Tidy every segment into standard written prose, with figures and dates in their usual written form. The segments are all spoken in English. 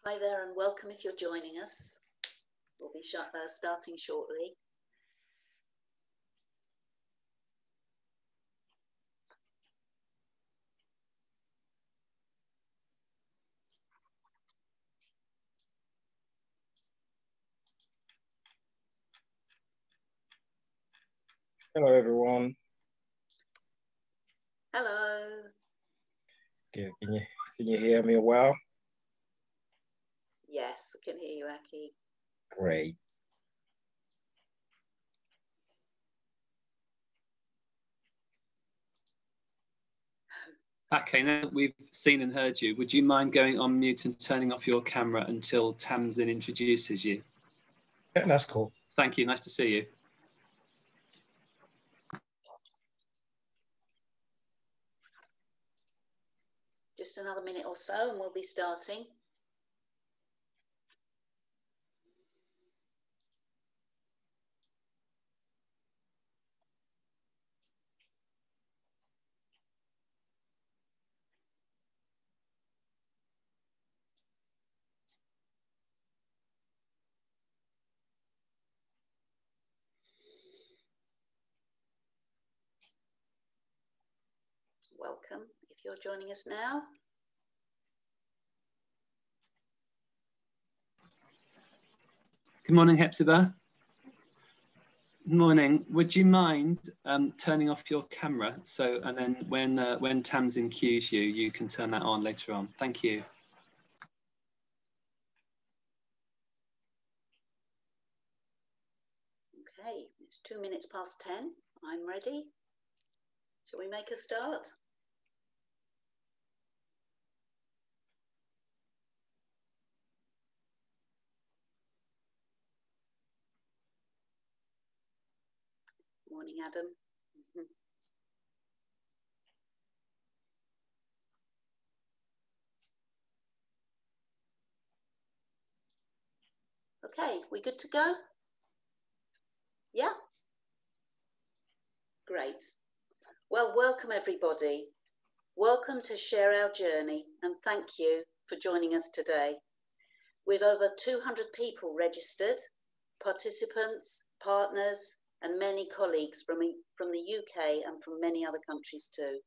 Hi there and welcome if you're joining us. We'll be starting shortly. Hello, everyone. Hello. Can you hear me well? Yes, I can hear you, Ake. Great. Okay, now that we've seen and heard you, would you mind going on mute and turning off your camera until Tamzin introduces you? Yeah, that's cool. Thank you. Nice to see you. Just another minute or so and we'll be starting. Welcome if you're joining us now. Good morning, Hepzibah. Good morning. Would you mind turning off your camera and then when Tamzin cues you, you can turn that on later on. Thank you. Okay, it's 2 minutes past 10. I'm ready. Shall we make a start? Morning, Adam. Okay, we good to go? Yeah? Great. Well, welcome everybody. Welcome to share our journey and thank you for joining us today. With over 200 people registered, participants, partners, and many colleagues from the UK and from many other countries too.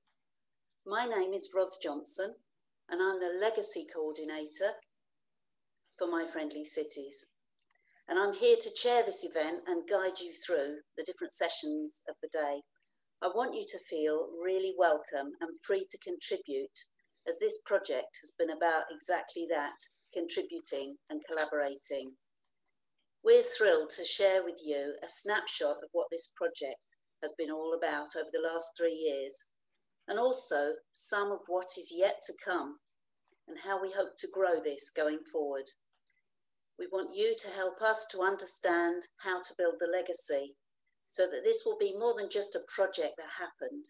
My name is Ros Johnson and I'm the Legacy Coordinator for MiFriendly Cities. And I'm here to chair this event and guide you through the different sessions of the day. I want you to feel really welcome and free to contribute, as this project has been about exactly that, contributing and collaborating. We're thrilled to share with you a snapshot of what this project has been all about over the last 3 years, and also some of what is yet to come and how we hope to grow this going forward. We want you to help us to understand how to build the legacy so that this will be more than just a project that happened,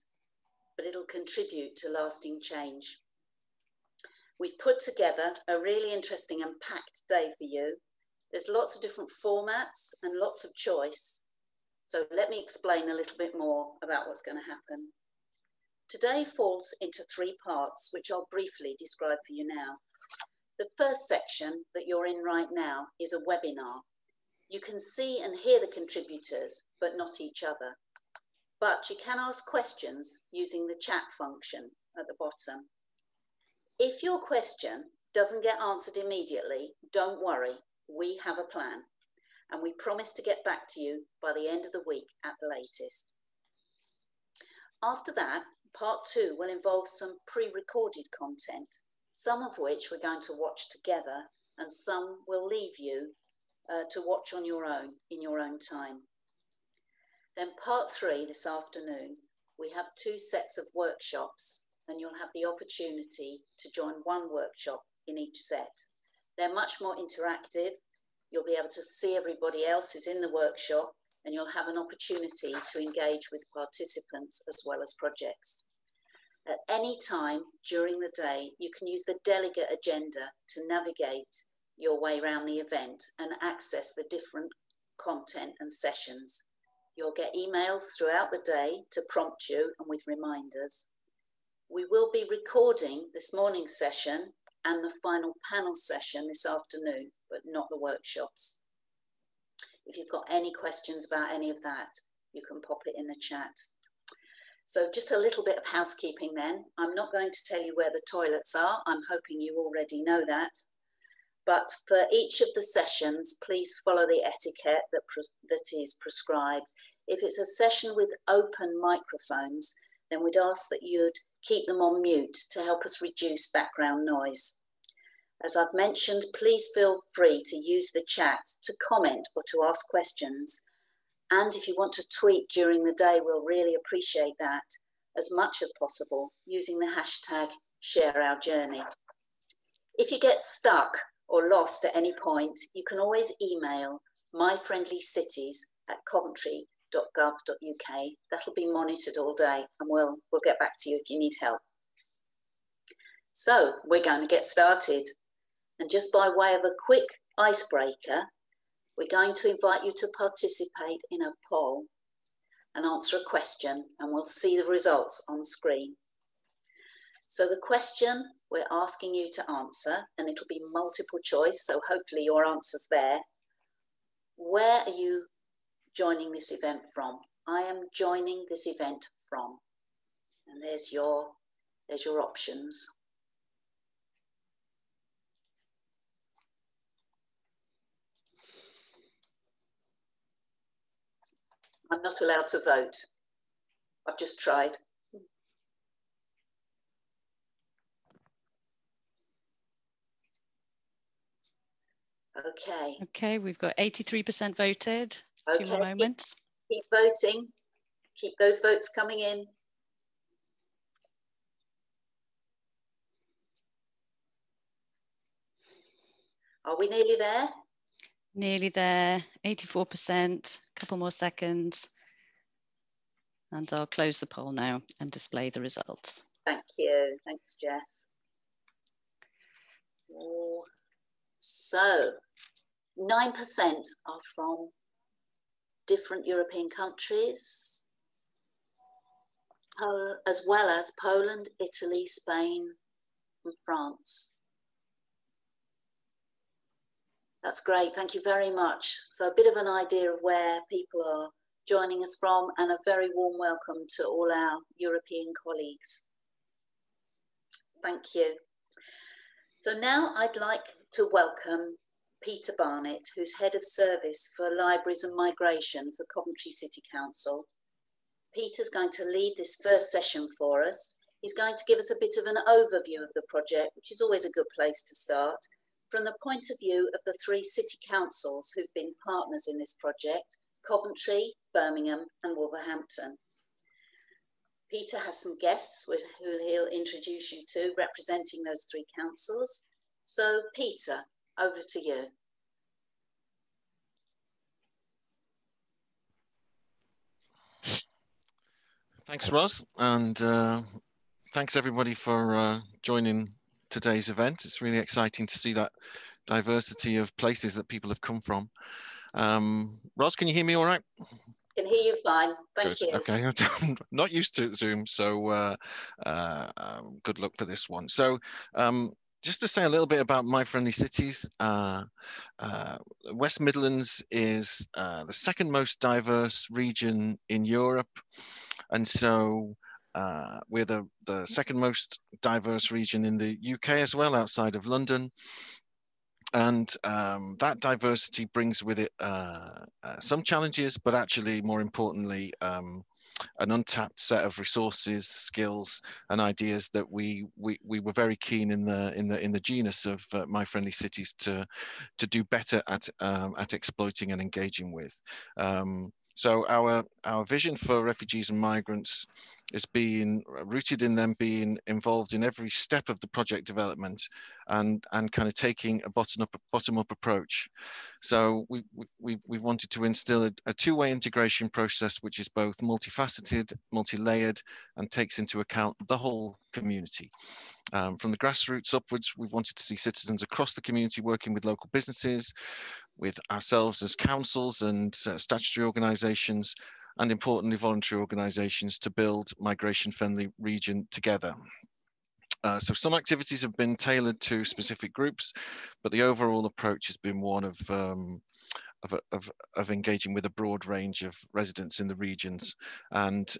but it'll contribute to lasting change. We've put together a really interesting and packed day for you. There's lots of different formats and lots of choice. So let me explain a little bit more about what's going to happen. Today falls into 3 parts, which I'll briefly describe for you now. The first section that you're in right now is a webinar. You can see and hear the contributors, but not each other. But you can ask questions using the chat function at the bottom. If your question doesn't get answered immediately, don't worry, we have a plan. And we promise to get back to you by the end of the week at the latest. After that, part 2 will involve some pre-recorded content, some of which we're going to watch together and some will leave you to watch on your own, in your own time. Then part 3 this afternoon, we have 2 sets of workshops and you'll have the opportunity to join 1 workshop in each set. They're much more interactive. You'll be able to see everybody else who's in the workshop and you'll have an opportunity to engage with participants as well as projects. At any time during the day, you can use the delegate agenda to navigate your way around the event and access the different content and sessions. You'll get emails throughout the day to prompt you and with reminders. We will be recording this morning's session and the final panel session this afternoon, but not the workshops. If you've got any questions about any of that, you can pop it in the chat. So just a little bit of housekeeping then. I'm not going to tell you where the toilets are. I'm hoping you already know that. But for each of the sessions, please follow the etiquette that is prescribed. If it's a session with open microphones, then we'd ask that you'd keep them on mute to help us reduce background noise. As I've mentioned, please feel free to use the chat to comment or to ask questions. And if you want to tweet during the day, we'll really appreciate that as much as possible using the hashtag #ShareOurJourney. If you get stuck or lost at any point, you can always email MiFriendlyCities@coventry.gov.uk. That'll be monitored all day and we'll get back to you if you need help. So we're going to get started. And just by way of a quick icebreaker, we're going to invite you to participate in a poll and answer a question, and we'll see the results on screen. So the question we're asking you to answer, and it'll be multiple choice, so hopefully your answer's there. Where are you joining this event from? I am joining this event from. And there's your options. I'm not allowed to vote. I've just tried. Okay. Okay, we've got 83% voted. A few more moments. Keep voting. Keep those votes coming in. Are we nearly there? Nearly there, 84%, a couple more seconds. And I'll close the poll now and display the results. Thank you, thanks Jess. So 9% are from different European countries, as well as Poland, Italy, Spain, and France. That's great, thank you very much. So a bit of an idea of where people are joining us from, and a very warm welcome to all our European colleagues. Thank you. So now I'd like to welcome Peter Barnett, who's Head of Service for Libraries and Migration for Coventry City Council. Peter's going to lead this first session for us. He's going to give us a bit of an overview of the project, which is always a good place to start, from the point of view of the 3 city councils who've been partners in this project, Coventry, Birmingham and Wolverhampton. Peter has some guests who he'll introduce you to, representing those 3 councils. So Peter, over to you. Thanks, Ros, and thanks everybody for joining today's event. It's really exciting to see that diversity of places that people have come from. Ros, can you hear me all right? Can hear you fine, thank you. Okay, I'm not used to Zoom, so good luck for this one. So just to say a little bit about MiFriendly Cities, West Midlands is the 2nd most diverse region in Europe. And so we're the 2nd most diverse region in the UK as well, outside of London. And that diversity brings with it some challenges, but actually, more importantly, an untapped set of resources, skills, and ideas that we were very keen in the genus of MiFriendly Cities to do better at exploiting and engaging with. So our vision for refugees and migrants is being rooted in them being involved in every step of the project development and kind of taking a bottom-up approach. So we wanted to instill a two-way integration process, which is both multifaceted, multi-layered, and takes into account the whole community. From the grassroots upwards, we've wanted to see citizens across the community working with local businesses, with ourselves as councils and statutory organisations, and importantly, voluntary organisations to build migration-friendly region together. So some activities have been tailored to specific groups, but the overall approach has been one of engaging with a broad range of residents in the regions, and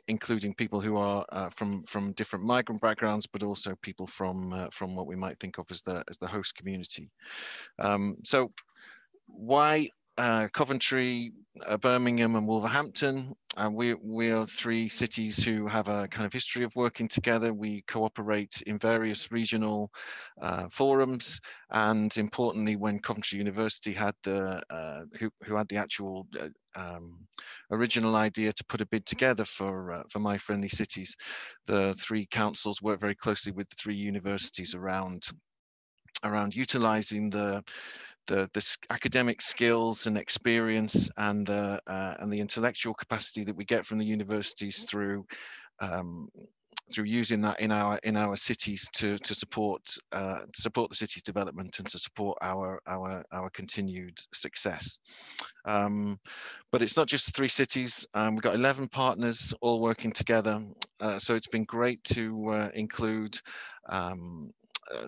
including people who are from different migrant backgrounds, but also people from what we might think of as the host community. So why Coventry, Birmingham and Wolverhampton? We are three cities who have a kind of history of working together. We cooperate in various regional forums, and importantly, when Coventry University had the who had the actual original idea to put a bid together for MiFriendly Cities, the three councils worked very closely with the three universities around utilising the academic skills and experience and the intellectual capacity that we get from the universities through using that in our cities to support the city's development and to support our continued success. But it's not just 3 cities. We've got 11 partners all working together. So it's been great to include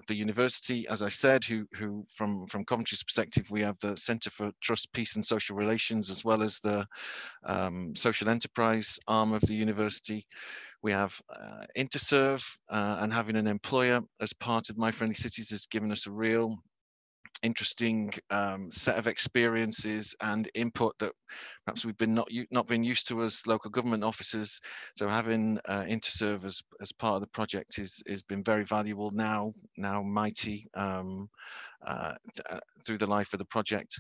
the university, as I said, who from Coventry's perspective, we have the Centre for Trust, Peace and Social Relations, as well as the social enterprise arm of the university. We have Interserve, and having an employer as part of MiFriendly Cities has given us a real interesting set of experiences and input that perhaps we've been not been used to as local government officers. So having Interserve as part of the project has been very valuable now mighty through the life of the project.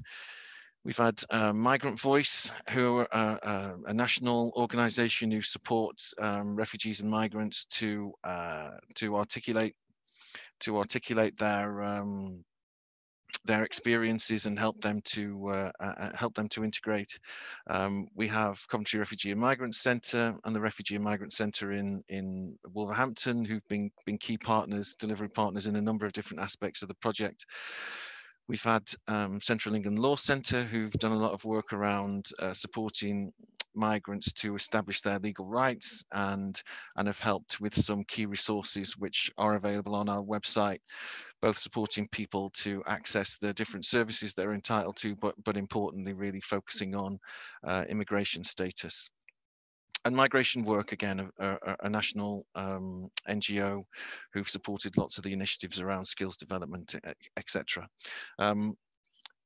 We've had Migrant Voice, who are a national organisation who supports refugees and migrants to articulate their experiences and help them to integrate. We have Coventry Refugee and Migrant Centre and the Refugee and Migrant Centre in Wolverhampton, who've been key partners, delivery partners in a number of different aspects of the project. We've had Central England Law Centre, who've done a lot of work around supporting migrants to establish their legal rights and have helped with some key resources which are available on our website, both supporting people to access the different services they're entitled to, but importantly, really focusing on immigration status. And MigrationWork, again, a national NGO who've supported lots of the initiatives around skills development, etc. In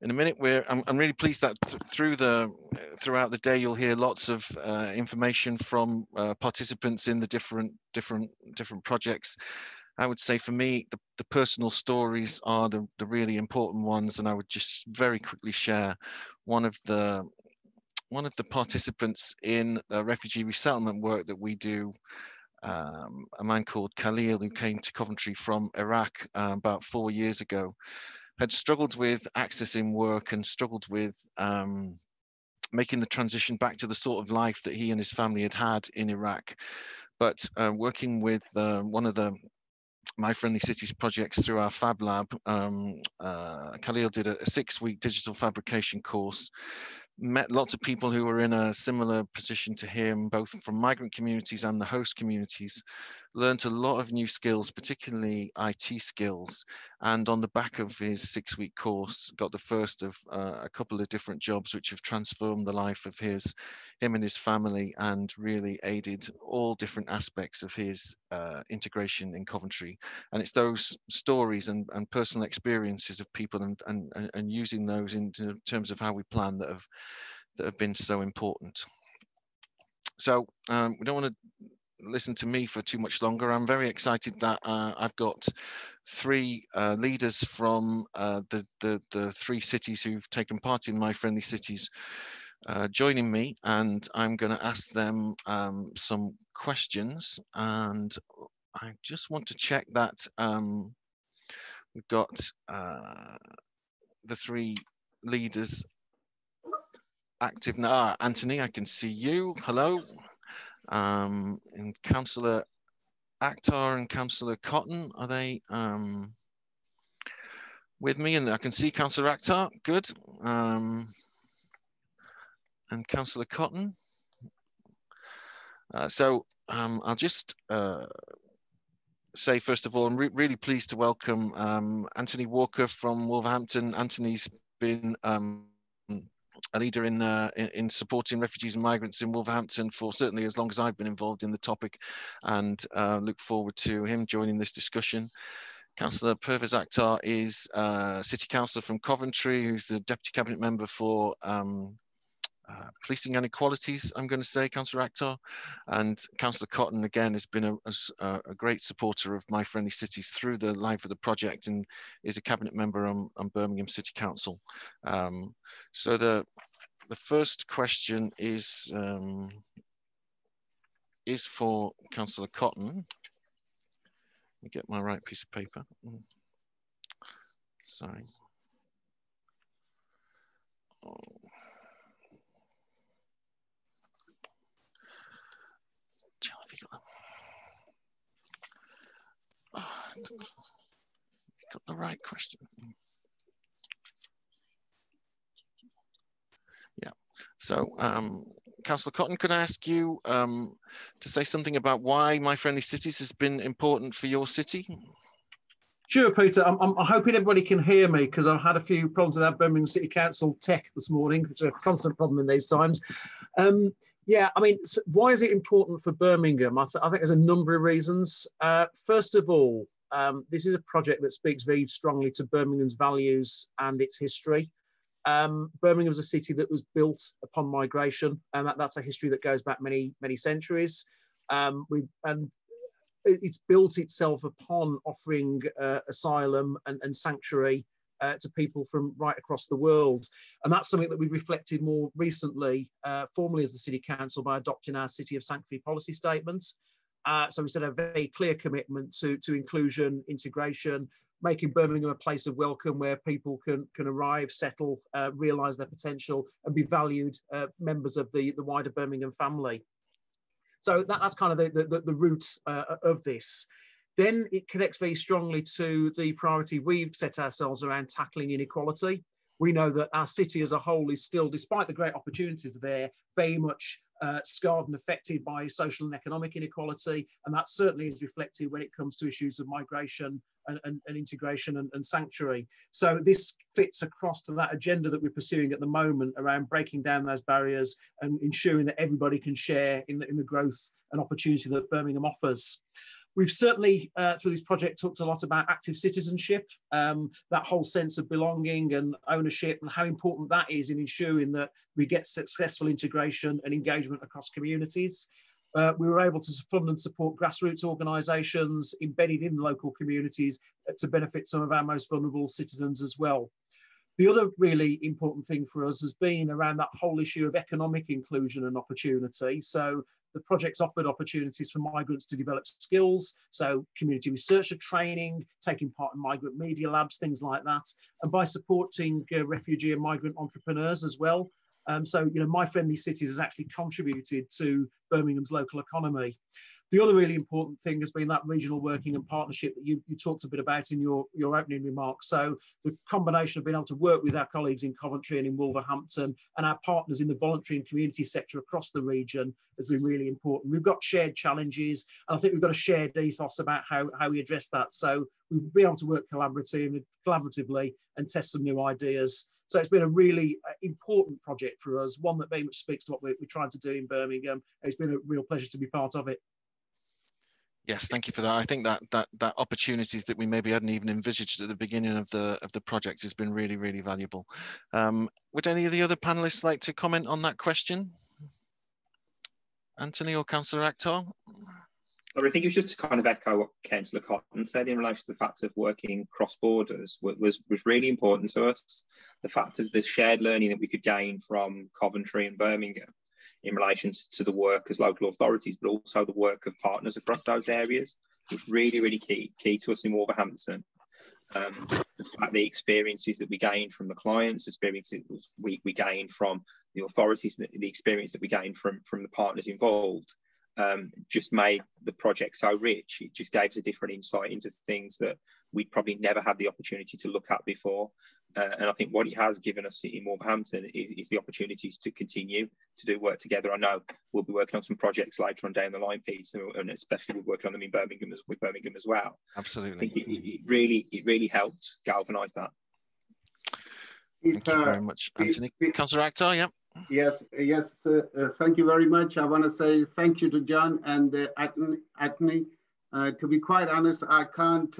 a minute, I'm really pleased that throughout the day you'll hear lots of information from participants in the different projects. I would say for me, the personal stories are the really important ones, and I would just very quickly share one of the participants in refugee resettlement work that we do, a man called Khalil, who came to Coventry from Iraq about 4 years ago, had struggled with accessing work and struggled with making the transition back to the sort of life that he and his family had in Iraq. But working with one of the MiFriendly Cities projects through our Fab Lab, Khalil did a 6-week digital fabrication course, met lots of people who were in a similar position to him, both from migrant communities and the host communities, learned a lot of new skills, particularly IT skills, and on the back of his 6-week course, got the first of a couple of different jobs which have transformed the life of him and his family and really aided all different aspects of his integration in Coventry. And it's those stories and personal experiences of people and using those in terms of how we plan that have been so important. So we don't want to listen to me for too much longer. I'm very excited that I've got 3 leaders from the 3 cities who've taken part in MiFriendly Cities joining me, and I'm going to ask them some questions. And I just want to check that we've got the 3 leaders active now. Anthony, I can see you. Hello. And Councillor Akhtar and Councillor Cotton, are they with me? And I can see Councillor Akhtar, good. And Councillor Cotton. So I'll just say, first of all, I'm really pleased to welcome Anthony Walker from Wolverhampton. Anthony's been a leader in supporting refugees and migrants in Wolverhampton for certainly as long as I've been involved in the topic, and look forward to him joining this discussion. Councillor Pervez Akhtar is City Councillor from Coventry, who's the Deputy Cabinet Member for Policing and Equalities, I'm going to say, Councillor Akhtar. And Councillor Cotton, again, has been a great supporter of MiFriendly Cities through the life of the project, and is a Cabinet Member on Birmingham City Council. So the first question is for Councillor Cotton. Let me get my right piece of paper. Sorry. Oh. Got the right question. Yeah. So, Councillor Cotton, could I ask you to say something about why MiFriendly Cities has been important for your city? Sure, Peter. I'm hoping everybody can hear me, because I've had a few problems with our Birmingham City Council tech this morning, which is a constant problem in these times. Yeah, I mean, why is it important for Birmingham? I think there's a number of reasons. First of all, this is a project that speaks very strongly to Birmingham's values and its history. Birmingham's a city that was built upon migration, and that's a history that goes back many centuries. And it's built itself upon offering asylum and sanctuary to people from right across the world. And that's something that we've reflected more recently, formally as the City Council, by adopting our City of Sanctuary policy statements. So we set a very clear commitment to inclusion, integration, making Birmingham a place of welcome where people can arrive, settle, realise their potential, and be valued members of the wider Birmingham family. So that's kind of the root of this. Then it connects very strongly to the priority we've set ourselves around tackling inequality. We know that our city as a whole is still, despite the great opportunities there, very much scarred and affected by social and economic inequality. And that certainly is reflected when it comes to issues of migration and integration and sanctuary. So this fits across to that agenda that we're pursuing at the moment around breaking down those barriers and ensuring that everybody can share in the growth and opportunity that Birmingham offers. We've certainly, through this project, talked a lot about active citizenship, that whole sense of belonging and ownership, and how important that is in ensuring that we get successful integration and engagement across communities. We were able to fund and support grassroots organisations embedded in local communities to benefit some of our most vulnerable citizens as well. The other really important thing for us has been around that whole issue of economic inclusion and opportunity. So the project's offered opportunities for migrants to develop skills, so community researcher training, taking part in migrant media labs, things like that, and by supporting refugee and migrant entrepreneurs as well. So, you know, MiFriendly Cities has actually contributed to Birmingham's local economy. The other really important thing has been that regional working and partnership that you talked a bit about in your opening remarks. So the combination of being able to work with our colleagues in Coventry and in Wolverhampton and our partners in the voluntary and community sector across the region has been really important. We've got shared challenges, and I think we've got a shared ethos about how we address that. So we've been able to work collaboratively and test some new ideas. So it's been a really important project for us, one that very much speaks to what we're trying to do in Birmingham. It's been a real pleasure to be part of it. Yes, thank you for that. I think that opportunities that we maybe hadn't even envisaged at the beginning of the project has been really, really valuable. Would any of the other panelists like to comment on that question? Anthony or Councillor Akhtar? I think it was just to kind of echo what Councillor Cotton said in relation to the fact of working cross borders was really important to us. The fact of the shared learning that we could gain from Coventry and Birmingham in relation to the work as local authorities, but also the work of partners across those areas was really, really key to us in Wolverhampton. The experiences that we gained from the clients, experiences we gained from the authorities, the experience that we gained from the partners involved just made the project so rich. It just gave us a different insight into things that we'd probably never had the opportunity to look at before. And I think what it has given us in Wolverhampton is the opportunities to continue to do work together. I know we'll be working on some projects later on down the line, Peter, and especially we're working on them in Birmingham as well. Absolutely. I think it really helped galvanise that. Thank you very much, Anthony. Councillor Akhtar, yeah. Yes, thank you very much. I want to say thank you to John and Atney. To be quite honest, I can't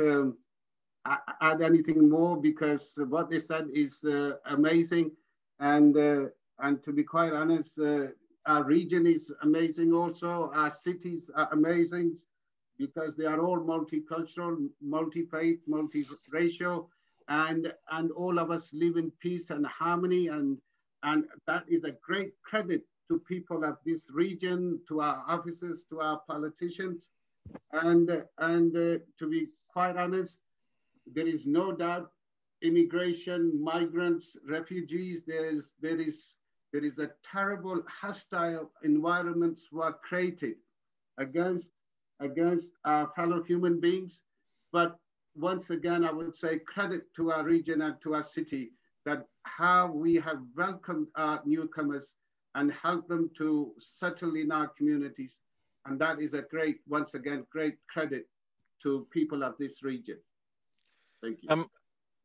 add anything more because what they said is amazing. And to be quite honest, our region is amazing also. Our cities are amazing because they are all multicultural, multi-faith, multi-racial, and all of us live in peace and harmony. And that is a great credit to people of this region, to our officers, to our politicians. And to be quite honest, there is no doubt immigration, migrants, refugees, there is a terrible hostile environments were created against our fellow human beings. But once again, I would say credit to our region and to our city that how we have welcomed our newcomers and helped them to settle in our communities. And that is a great, once again, great credit to people of this region. Thank you.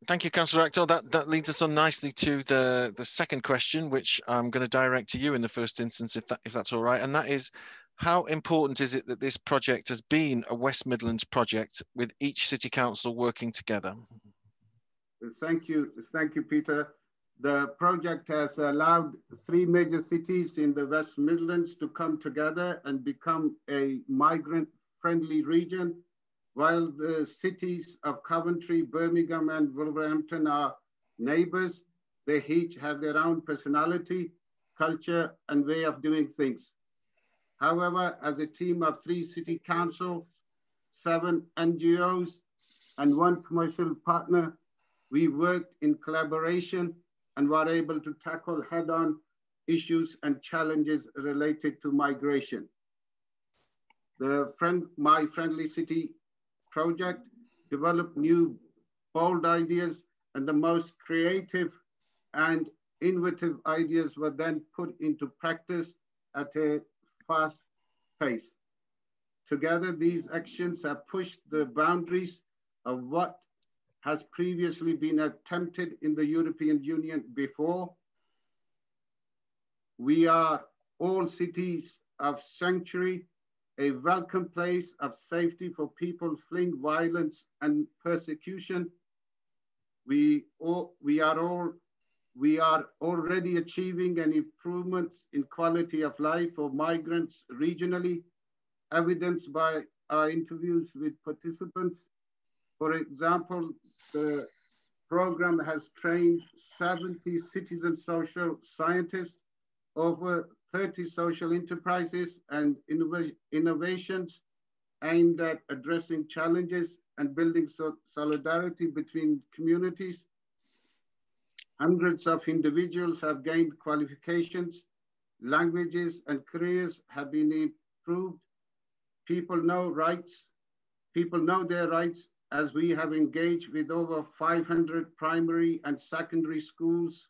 Thank you, Councillor Akhtar. That leads us on nicely to the second question, which I'm going to direct to you in the first instance, if that's all right. And that is, how important is it that this project has been a West Midlands project with each city council working together? Thank you, Peter. The project has allowed 3 major cities in the West Midlands to come together and become a migrant-friendly region. While the cities of Coventry, Birmingham, and Wolverhampton are neighbors, they each have their own personality, culture, and way of doing things. However, as a team of 3 city councils, 7 NGOs, and 1 commercial partner, we worked in collaboration and were able to tackle head-on issues and challenges related to migration. The MiFriendly City project developed new, bold ideas, and the most creative and innovative ideas were then put into practice at a fast pace. Together, these actions have pushed the boundaries of what has previously been attempted in the European Union before. We are all cities of sanctuary, a welcome place of safety for people fleeing violence and persecution. We are already achieving an improvements in quality of life for migrants regionally, evidenced by our interviews with participants. For example, the program has trained 70 citizen social scientists, over 30 social enterprises and innovations aimed at addressing challenges and building solidarity between communities. Hundreds of individuals have gained qualifications, languages and careers have been improved. People know their rights, as we have engaged with over 500 primary and secondary schools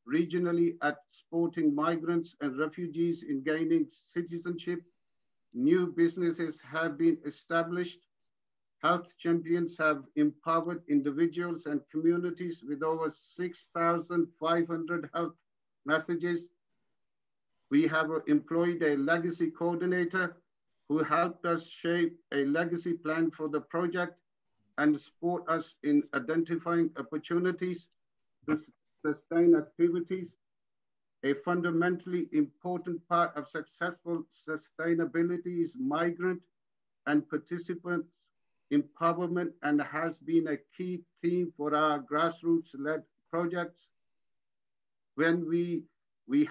regionally at supporting migrants and refugees in gaining citizenship. New businesses have been established. Health champions have empowered individuals and communities with over 6,500 health messages. We have employed a legacy coordinator who helped us shape a legacy plan for the project and support us in identifying opportunities to sustain activities. A fundamentally important part of successful sustainability is migrant and participant empowerment, and has been a key theme for our grassroots-led projects. When we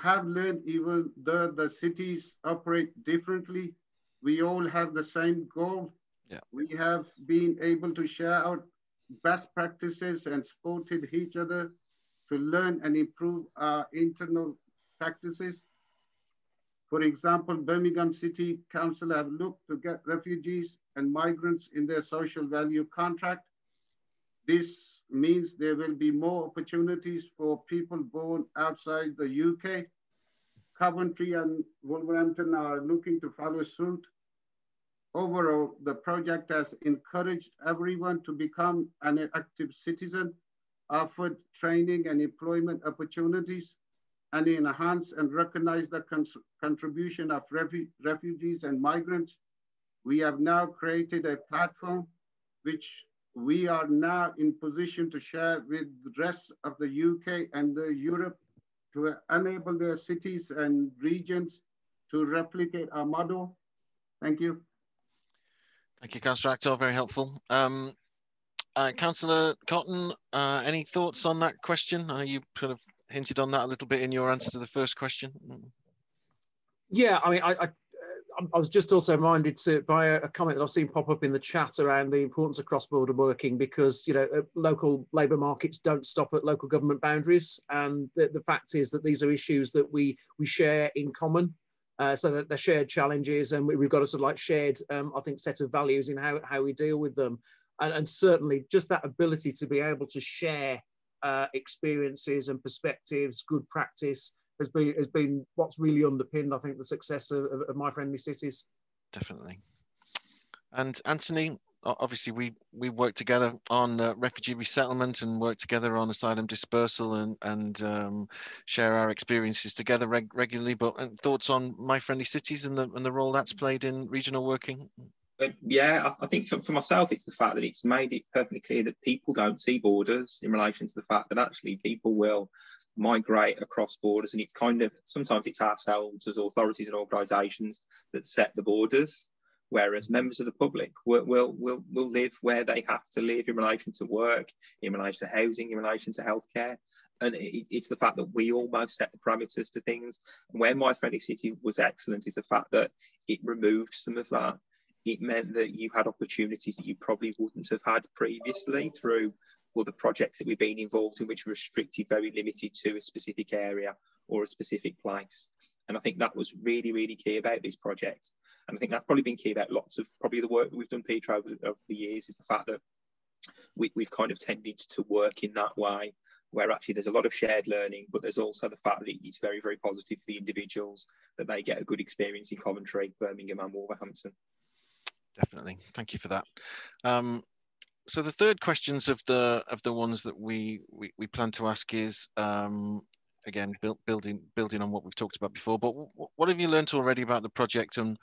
have learned, even though the cities operate differently, we all have the same goal. Yeah. We have been able to share our best practices and supported each other to learn and improve our internal practices. For example, Birmingham City Council have looked to get refugees and migrants in their social value contract. This means there will be more opportunities for people born outside the UK. Coventry and Wolverhampton are looking to follow suit. Overall, the project has encouraged everyone to become an active citizen, offered training and employment opportunities, and enhance and recognize the contribution of refugees and migrants. We have now created a platform which we are now in position to share with the rest of the UK and Europe to enable their cities and regions to replicate our model. Thank you. Thank you, Councillor Akhtar, very helpful. Councillor Cotton, any thoughts on that question? I know you sort of hinted on that a little bit in your answer to the first question. Yeah, I mean, I was just also reminded by a comment that I've seen pop up in the chat around the importance of cross-border working, because, you know, local labour markets don't stop at local government boundaries, and the fact is that these are issues that we share in common, so that they're shared challenges, and we've got a sort of like shared, I think, set of values in how we deal with them, and certainly just that ability to be able to share experiences and perspectives, good practice, has been what's really underpinned, I think, the success of MiFriendly Cities. Definitely. And Anthony, obviously we work together on refugee resettlement and work together on asylum dispersal and share our experiences together regularly. But thoughts on MiFriendly Cities and the role that's played in regional working? Yeah, I think for myself, it's the fact that it's made it perfectly clear that people don't see borders in relation to the fact that actually people will migrate across borders, and it's kind of, sometimes it's ourselves as authorities and organisations that set the borders, whereas members of the public will live where they have to live in relation to work, in relation to housing, in relation to healthcare. And it's the fact that we almost set the parameters to things. And where MiFriendly City was excellent is the fact that it removed some of that. It meant that you had opportunities that you probably wouldn't have had previously through the projects that we've been involved in, which were restricted, very limited to a specific area or a specific place. And I think that was really, really key about this project. And I think that's probably been key about lots of probably the work that we've done, Peter, over the years, is the fact that we've kind of tended to work in that way, where actually there's a lot of shared learning, but there's also the fact that it's very, very positive for the individuals, that they get a good experience in Coventry, Birmingham and Wolverhampton. Definitely, thank you for that. So the third questions of the ones that we plan to ask is, again, building on what we've talked about before, but what have you learned already about the project, and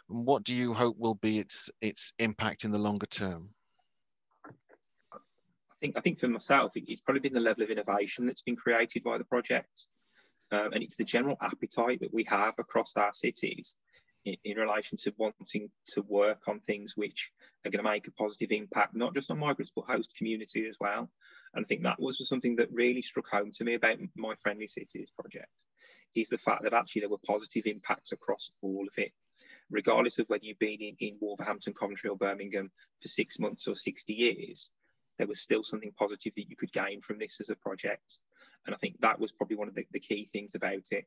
what do you hope will be its impact in the longer term? I think for myself, it's probably been the level of innovation that's been created by the project, and it's the general appetite that we have across our cities in relation to wanting to work on things which are going to make a positive impact, not just on migrants, but host community as well. And I think that was something that really struck home to me about MiFriendly Cities project, is the fact that actually there were positive impacts across all of it, regardless of whether you've been in Wolverhampton, Coventry or Birmingham for 6 months or 60 years, there was still something positive that you could gain from this as a project. And I think that was probably one of the key things about it.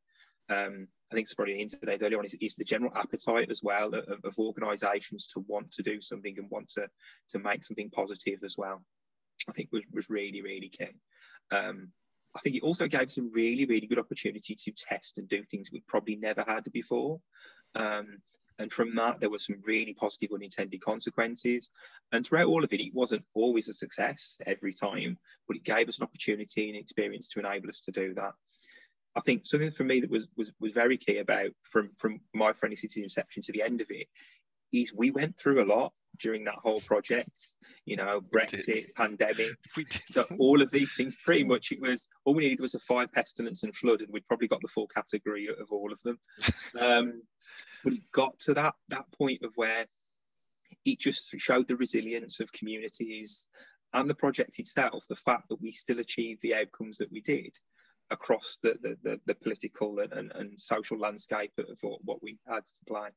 I think it's probably hinted at earlier on is the general appetite as well of organisations to want to do something and want to make something positive as well. I think was really, really key. I think it also gave some really, really good opportunity to test and do things we probably never had before. And from that, there were some really positive unintended consequences. And throughout all of it, it wasn't always a success every time, but it gave us an opportunity and experience to enable us to do that. I think something for me that was very key about from MiFriendly Cities inception to the end of it is we went through a lot during that whole project, you know, Brexit, pandemic. So all of these things, pretty much it was, all we needed was a fire, pestilence and flood, and we'd probably got the full category of all of them. But it got to that point of where it just showed the resilience of communities and the project itself, the fact that we still achieved the outcomes that we did across the political and social landscape of what we had to play.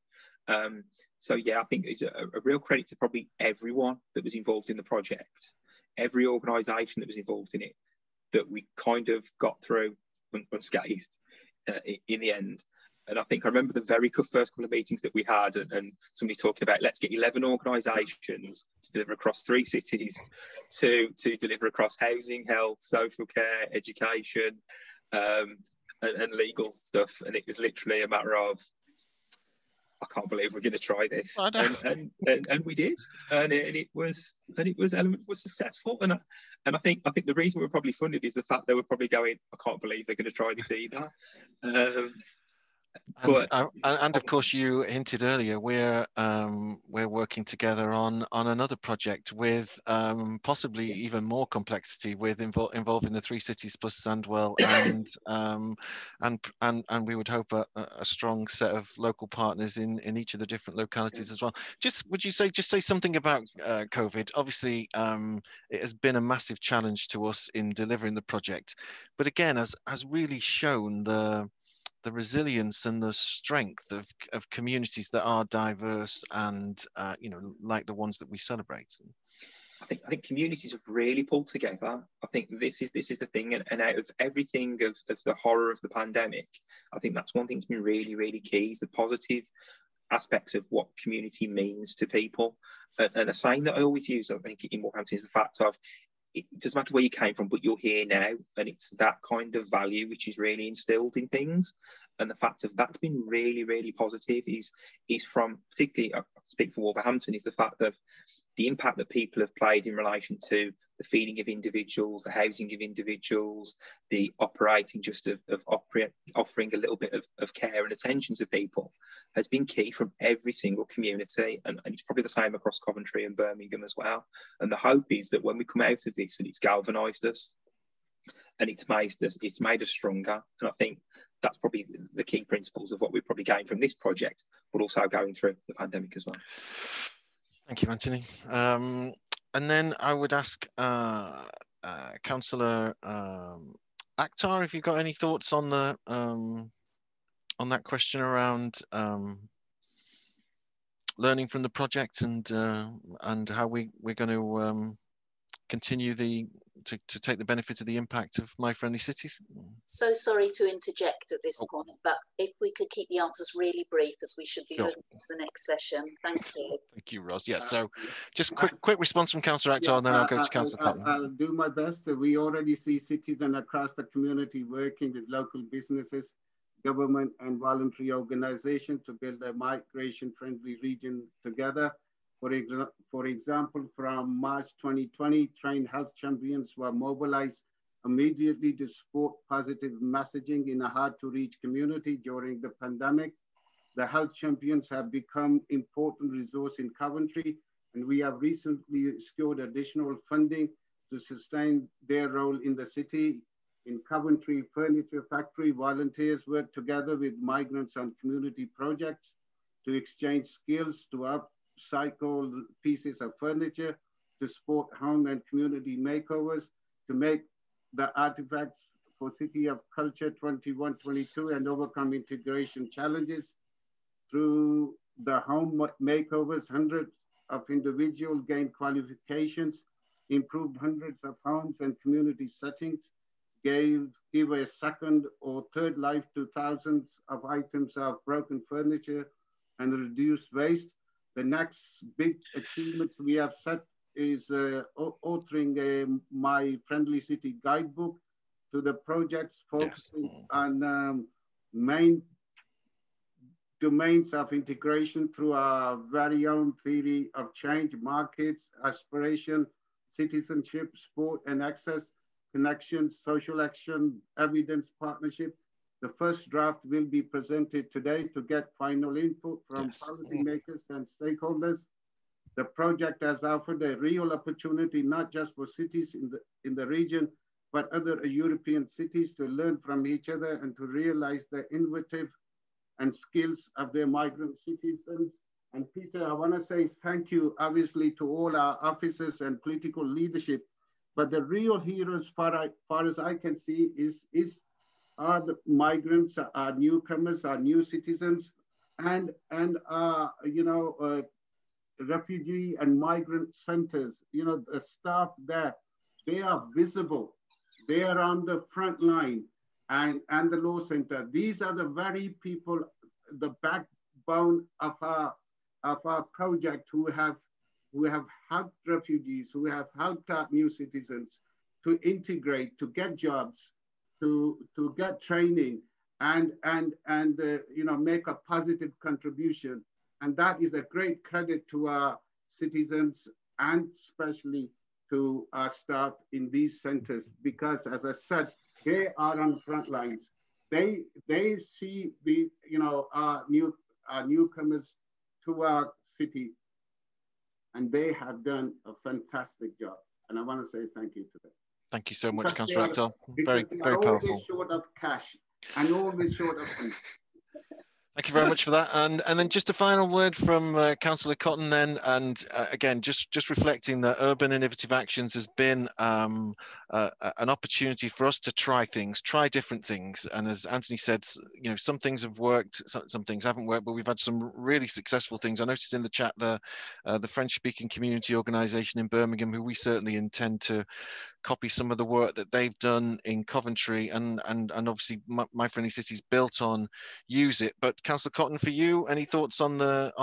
So yeah, I think it's a real credit to probably everyone that was involved in the project, every organisation that was involved in it, that we kind of got through unscathed in the end. And I think I remember the very first couple of meetings that we had, and somebody talking about, let's get 11 organisations to deliver across 3 cities, to deliver across housing, health, social care, education, and legal stuff. And it was literally a matter of, I can't believe we're going to try this, and we did, and it was Element was successful, and I think the reason we're probably funded is the fact they were probably going, I can't believe they're going to try this either. And of course, you hinted earlier, we're working together on another project with possibly even more complexity, with involving the 3 cities plus Sandwell, and we would hope a strong set of local partners in each of the different localities as well. Would you say something about COVID? Obviously, it has been a massive challenge to us in delivering the project, but again, has really shown the resilience and the strength of communities that are diverse and like the ones that we celebrate. I think communities have really pulled together. I think this is the thing, and out of everything of the horror of the pandemic, I think that's one thing that's been really, really key, is the positive aspects of what community means to people. And a saying that I always use, I think, in Wolverhampton, is the fact of, it doesn't matter where you came from, but you're here now. And it's that kind of value which is really instilled in things. And the fact of that's been really, really positive is from, particularly, I speak for Wolverhampton, is the fact of the impact that people have played in relation to the feeding of individuals, the housing of individuals, the operating just of offering a little bit of care and attention to people has been key from every single community. And it's probably the same across Coventry and Birmingham as well. And the hope is that when we come out of this, and it's galvanised us, and it's made us stronger. And I think that's probably the key principles of what we've probably gained from this project, but also going through the pandemic as well. Thank you, Anthony. And then I would ask Councillor Akhtar, if you've got any thoughts on that question around learning from the project and how we're going to continue to take the benefit of the impact of MiFriendly Cities. So sorry to interject at this point, but if we could keep the answers really brief, as we should be moving to the next session. Thank you. Thank you, Ros. Yeah, so just quick response from Councillor Akhtar, and then I'll go to Councillor Cotton. I'll do my best. We already see citizens across the community working with local businesses, government and voluntary organizations to build a migration-friendly region together. For example, from March 2020, trained health champions were mobilized immediately to support positive messaging in a hard-to-reach community during the pandemic. The health champions have become important resource in Coventry, and we have recently secured additional funding to sustain their role in the city. In Coventry Furniture Factory, volunteers work together with migrants on community projects to exchange skills, to upcycle pieces of furniture, to support home and community makeovers, to make the artifacts for City of Culture 21-22 and overcome integration challenges. Through the home makeovers, hundreds of individuals gained qualifications, improved hundreds of homes and community settings, give a second or third life to thousands of items of broken furniture, and reduce waste. The next big achievements we have set is authoring a MiFriendly City guidebook to the projects, focusing on main domains of integration through our very own theory of change: markets, aspiration, citizenship, sport and access, connections, social action, evidence, partnership. The first draft will be presented today to get final input from policymakers and stakeholders. The project has offered a real opportunity, not just for cities in the region, but other European cities to learn from each other and to realize the innovative and skills of their migrant citizens. And Peter, I want to say thank you, obviously, to all our officers and political leadership. But the real heroes, far as I can see, are the migrants, our newcomers, our new citizens, and our refugee and migrant centers. The staff there, they are visible. They are on the front line. and the Law Center. These are the very people, the backbone of our project, who have helped refugees, who have helped our new citizens to integrate, to get jobs, to get training, and you know, make a positive contribution. And that is a great credit to our citizens, and especially to our staff in these centers, because as I said, they are on the front lines. They see the, you know, our newcomers to our city, and they have done a fantastic job. And I want to say thank you to them. Thank you so much, Councillor Akhtar. Very powerful. Always short of cash and always short of food. Thank you very much for that. And then just a final word from Councillor Cotton then. And again, just reflecting that Urban Innovative Actions has been an opportunity for us to try things, try different things. And as Anthony said, you know, some things have worked, some things haven't worked, but we've had some really successful things. I noticed in the chat the French-speaking community organisation in Birmingham, who we certainly intend to copy some of the work that they've done in Coventry, and obviously MiFriendly Cities built on use it. But Councillor Cotton, for you, any thoughts on the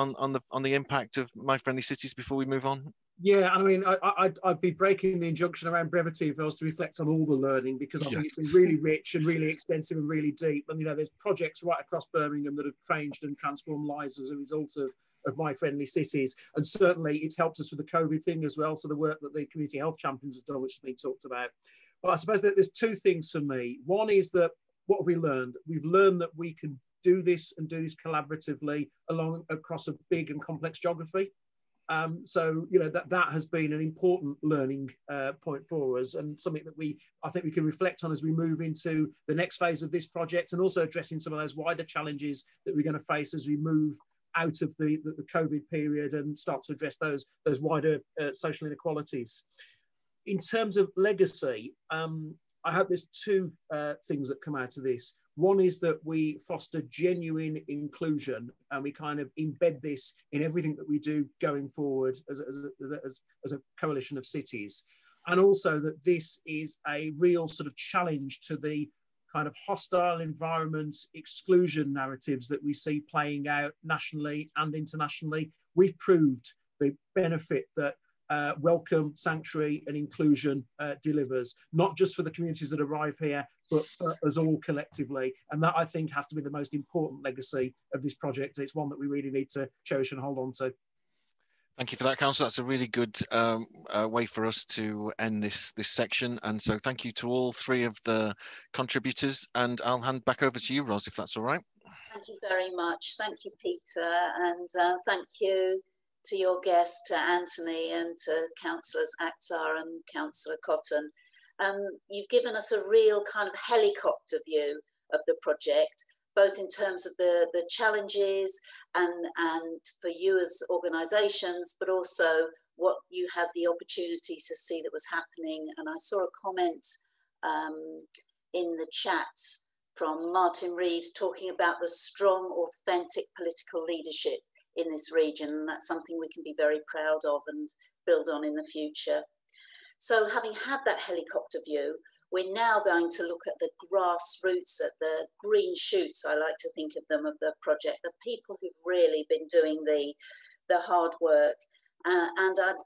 impact of MiFriendly Cities before we move on? Yeah, I mean, I'd be breaking the injunction around brevity if I was to reflect on all the learning, because I think it's been really rich and really extensive and really deep. And, you know, there's projects right across Birmingham that have changed and transformed lives as a result of MiFriendly Cities. And certainly it's helped us with the COVID thing as well. So the work that the community health champions have done, which has been talked about. But I suppose that there's two things for me. One is that, what have we learned? We've learned that we can do this and do this collaboratively across a big and complex geography. So, you know, that has been an important learning point for us, and something that I think we can reflect on as we move into the next phase of this project, and also addressing some of those wider challenges that we're going to face as we move out of the COVID period and start to address those wider social inequalities. In terms of legacy, I hope there's two things that come out of this. One is that we foster genuine inclusion, and we kind of embed this in everything that we do going forward as a coalition of cities. And also that this is a real sort of challenge to the kind of hostile environment exclusion narratives that we see playing out nationally and internationally. We've proved the benefit that welcome, sanctuary and inclusion delivers, not just for the communities that arrive here, but for us all collectively. And that, I think, has to be the most important legacy of this project. It's one that we really need to cherish and hold on to. Thank you for that, Councillor. That's a really good way for us to end this section. And so thank you to all three of the contributors. And I'll hand back over to you, Ros, if that's all right. Thank you very much. Thank you, Peter. And thank you to your guests, to Anthony, and to Councillors Akhtar and Councillor Cotton. You've given us a real kind of helicopter view of the project, both in terms of the challenges and for you as organisations, but also what you had the opportunity to see that was happening. And I saw a comment in the chat from Martin Reeves talking about the strong, authentic political leadership in this region. And that's something we can be very proud of and build on in the future. So having had that helicopter view, we're now going to look at the grassroots, at the green shoots, I like to think of them, of the project, the people who've really been doing the hard work. And I'm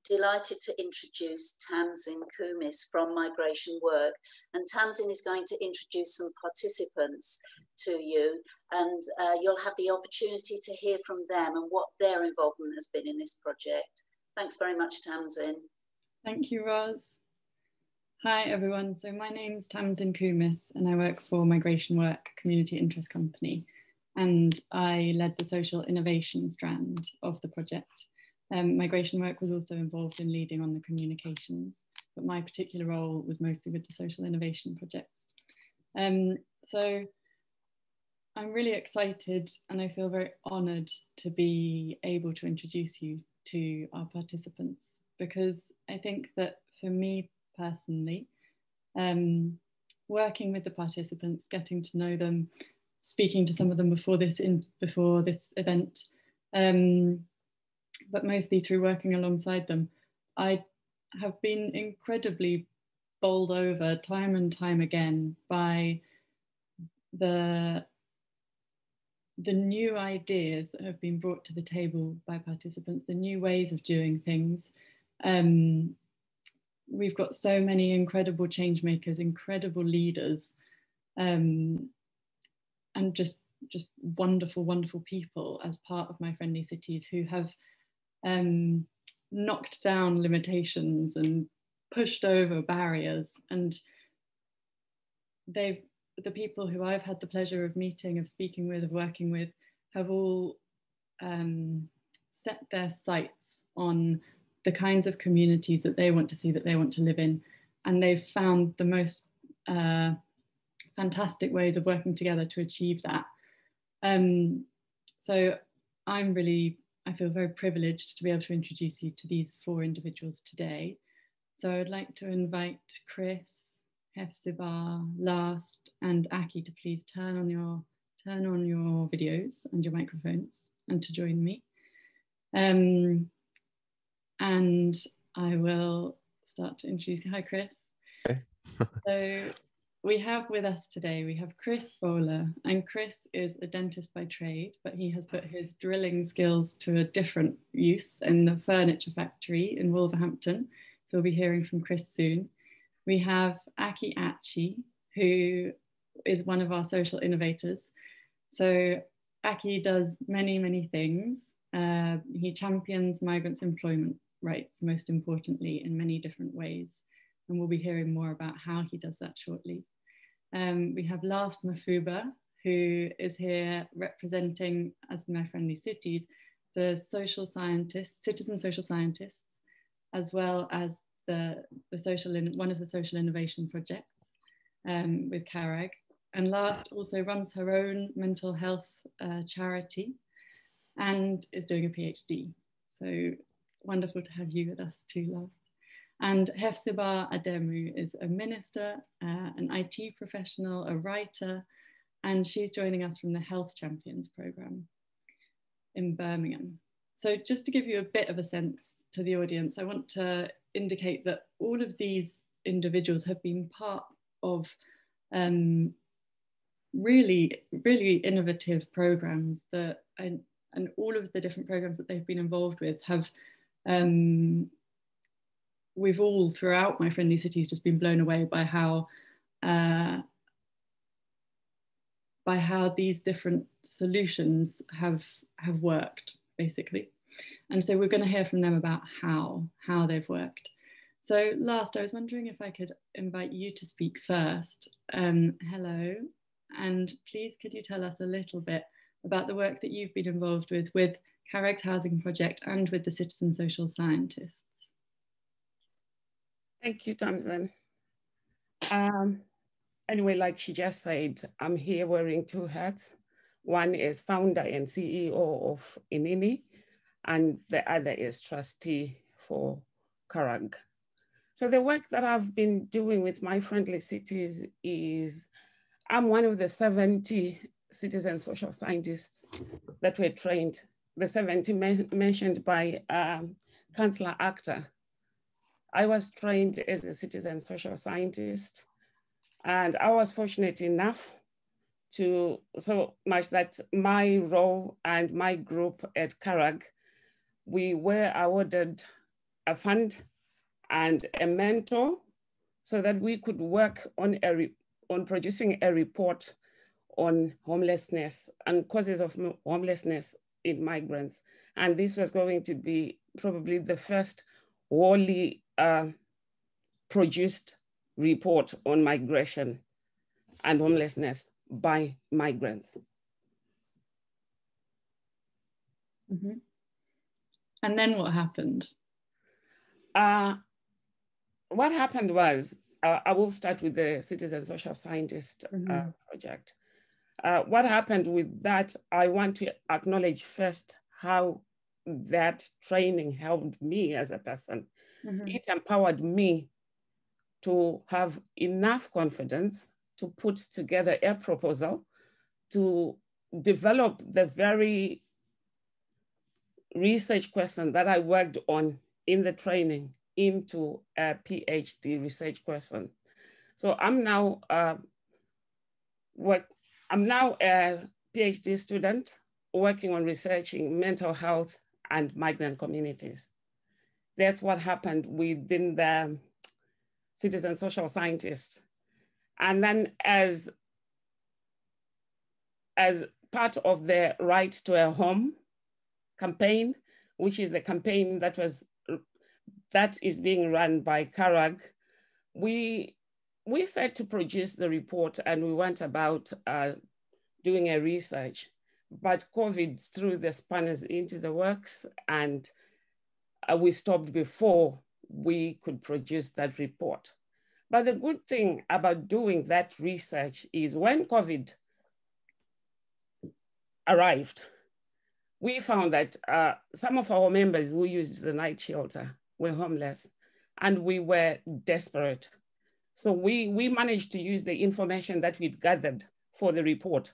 delighted to introduce Tamzin Kumis from MigrationWork. And Tamzin is going to introduce some participants to you, and you'll have the opportunity to hear from them and what their involvement has been in this project. Thanks very much, Tamzin. Thank you, Ros. Hi, everyone. So my name's Tamsin Kumis, and I work for MigrationWork, community interest company, and I led the social innovation strand of the project. MigrationWork was also involved in leading on the communications, but my particular role was mostly with the social innovation projects. So I'm really excited, and I feel very honoured to be able to introduce you to our participants, because I think that for me personally, working with the participants, getting to know them, speaking to some of them before this event, but mostly through working alongside them, I have been incredibly bowled over time and time again by the new ideas that have been brought to the table by participants, the new ways of doing things. We've got so many incredible change makers, incredible leaders, and just wonderful, wonderful people as part of MiFriendly Cities who have knocked down limitations and pushed over barriers. And the people who I've had the pleasure of meeting, of speaking with, of working with, have all set their sights on the kinds of communities that they want to see, that they want to live in. And they've found the most fantastic ways of working together to achieve that. So I feel very privileged to be able to introduce you to these 4 individuals today. So I'd like to invite Chris, Hepzibah, Last, and Ake to please turn on your videos and your microphones and to join me. And I will start to introduce you. Hi, Chris. Okay. So we have with us today, we have Chris Bohler, and Chris is a dentist by trade, but he has put his drilling skills to a different use in the furniture factory in Wolverhampton. So we'll be hearing from Chris soon. We have Ake Achi, who is one of our social innovators. So Ake does many, many things. He champions migrants' employment rights, most importantly, in many different ways. And we'll be hearing more about how he does that shortly. We have Last Mafuba, who is here representing, as MiFriendly Cities, the social scientists, citizen social scientists, as well as one of the social innovation projects with Carag. And Last also runs her own mental health charity and is doing a PhD. So wonderful to have you with us too, Last. And Hepzibah Ademu is a minister, an IT professional, a writer, and she's joining us from the Health Champions programme in Birmingham. So just to give you a bit of a sense to the audience, I want to indicate that all of these individuals have been part of really, really innovative programmes that, and all of the different programmes that they've been involved with have we've all throughout MiFriendly Cities just been blown away by how these different solutions have worked, basically. And so we're going to hear from them about how they've worked. So Last, I was wondering if I could invite you to speak first. Hello, and please could you tell us a little bit about the work that you've been involved with Carag's housing project and with the citizen social scientists? Thank you, Tamzin. Anyway, like she just said, I'm here wearing 2 hats. One is founder and CEO of Inini, and the other is trustee for Carag. So the work that I've been doing with MiFriendly Cities is, I'm one of the 70 citizen social scientists that were trained, the 70 mentioned by Councillor Akhtar. I was trained as a citizen social scientist, and I was fortunate enough to, so much that my role and my group at Carag, we were awarded a fund and a mentor so that we could work on producing a report on homelessness and causes of homelessness in migrants. And this was going to be probably the first wholly produced report on migration and homelessness by migrants. Mm-hmm. And then what happened? What happened was, I will start with the citizen social scientist project. What happened with that, I want to acknowledge first how that training helped me as a person. Mm-hmm. It empowered me to have enough confidence to put together a proposal to develop the very research question that I worked on in the training into a PhD research question. So I'm now I'm now a PhD student working on researching mental health and migrant communities. That's what happened within the citizen social scientists. And then as part of the Right to a Home campaign, which is the campaign that is being run by CARAG, we set to produce the report, and we went about doing a research, but COVID threw the spanners into the works, and we stopped before we could produce that report. But the good thing about doing that research is when COVID arrived, we found that some of our members who used the night shelter were homeless, and we were desperate. So we managed to use the information that we'd gathered for the report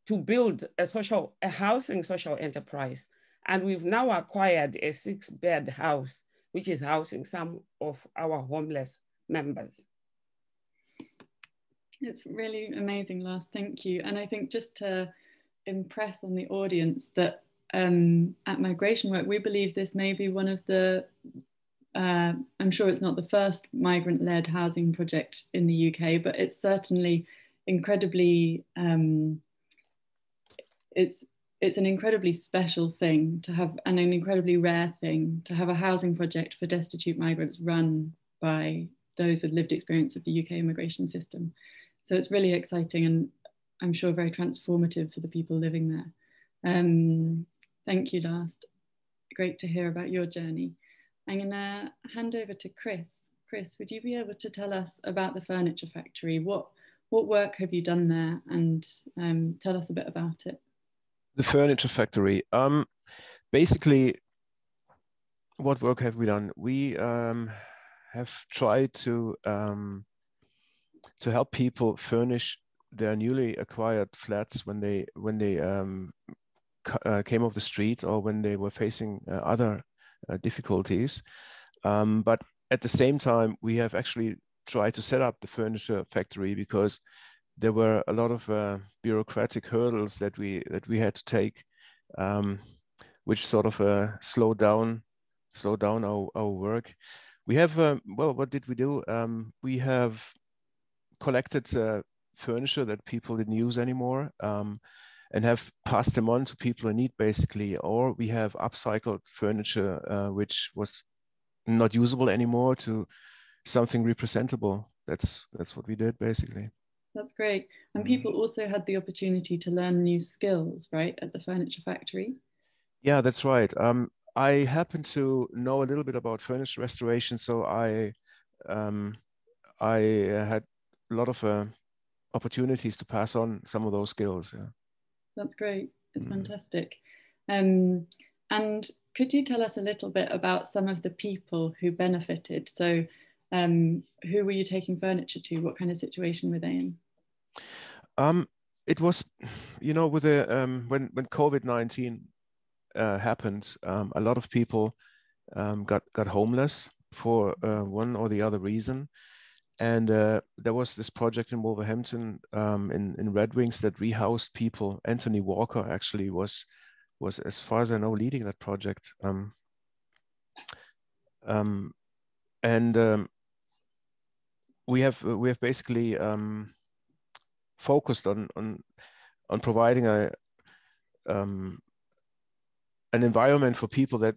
to build a housing social enterprise. And we've now acquired a 6-bed house, which is housing some of our homeless members. It's really amazing, Ros, thank you. And I think just to impress on the audience that at MigrationWork, we believe this may be one of the, I'm sure it's not the first migrant-led housing project in the UK, but it's certainly incredibly, it's an incredibly special thing to have, and an incredibly rare thing to have a housing project for destitute migrants run by those with lived experience of the UK immigration system. So it's really exciting, and I'm sure very transformative for the people living there. Thank you, Ros. Great to hear about your journey. I'm going to hand over to Chris. Chris, would you be able to tell us about the furniture factory? What work have you done there, and tell us a bit about it? The furniture factory. Basically, what work have we done? We have tried to help people furnish their newly acquired flats when they came off the street, or when they were facing other difficulties. But at the same time, we have actually tried to set up the furniture factory because there were a lot of bureaucratic hurdles that we had to take, which sort of slowed down our work. We have well, what did we do? We have collected furniture that people didn't use anymore, and have passed them on to people in need, basically. Or we have upcycled furniture which was not usable anymore to something representable. That's what we did, basically. That's great. And people also had the opportunity to learn new skills, right, at the furniture factory? Yeah, that's right. I happen to know a little bit about furniture restoration, so I had a lot of opportunities to pass on some of those skills. Yeah. That's great. It's fantastic. And could you tell us a little bit about some of the people who benefited? So who were you taking furniture to? What kind of situation were they in? It was, with the when COVID-19 happened, a lot of people got homeless for one or the other reason. And there was this project in Wolverhampton, in Red Wings, that rehoused people. Anthony Walker actually was, as far as I know, leading that project. We have basically focused on providing an environment for people that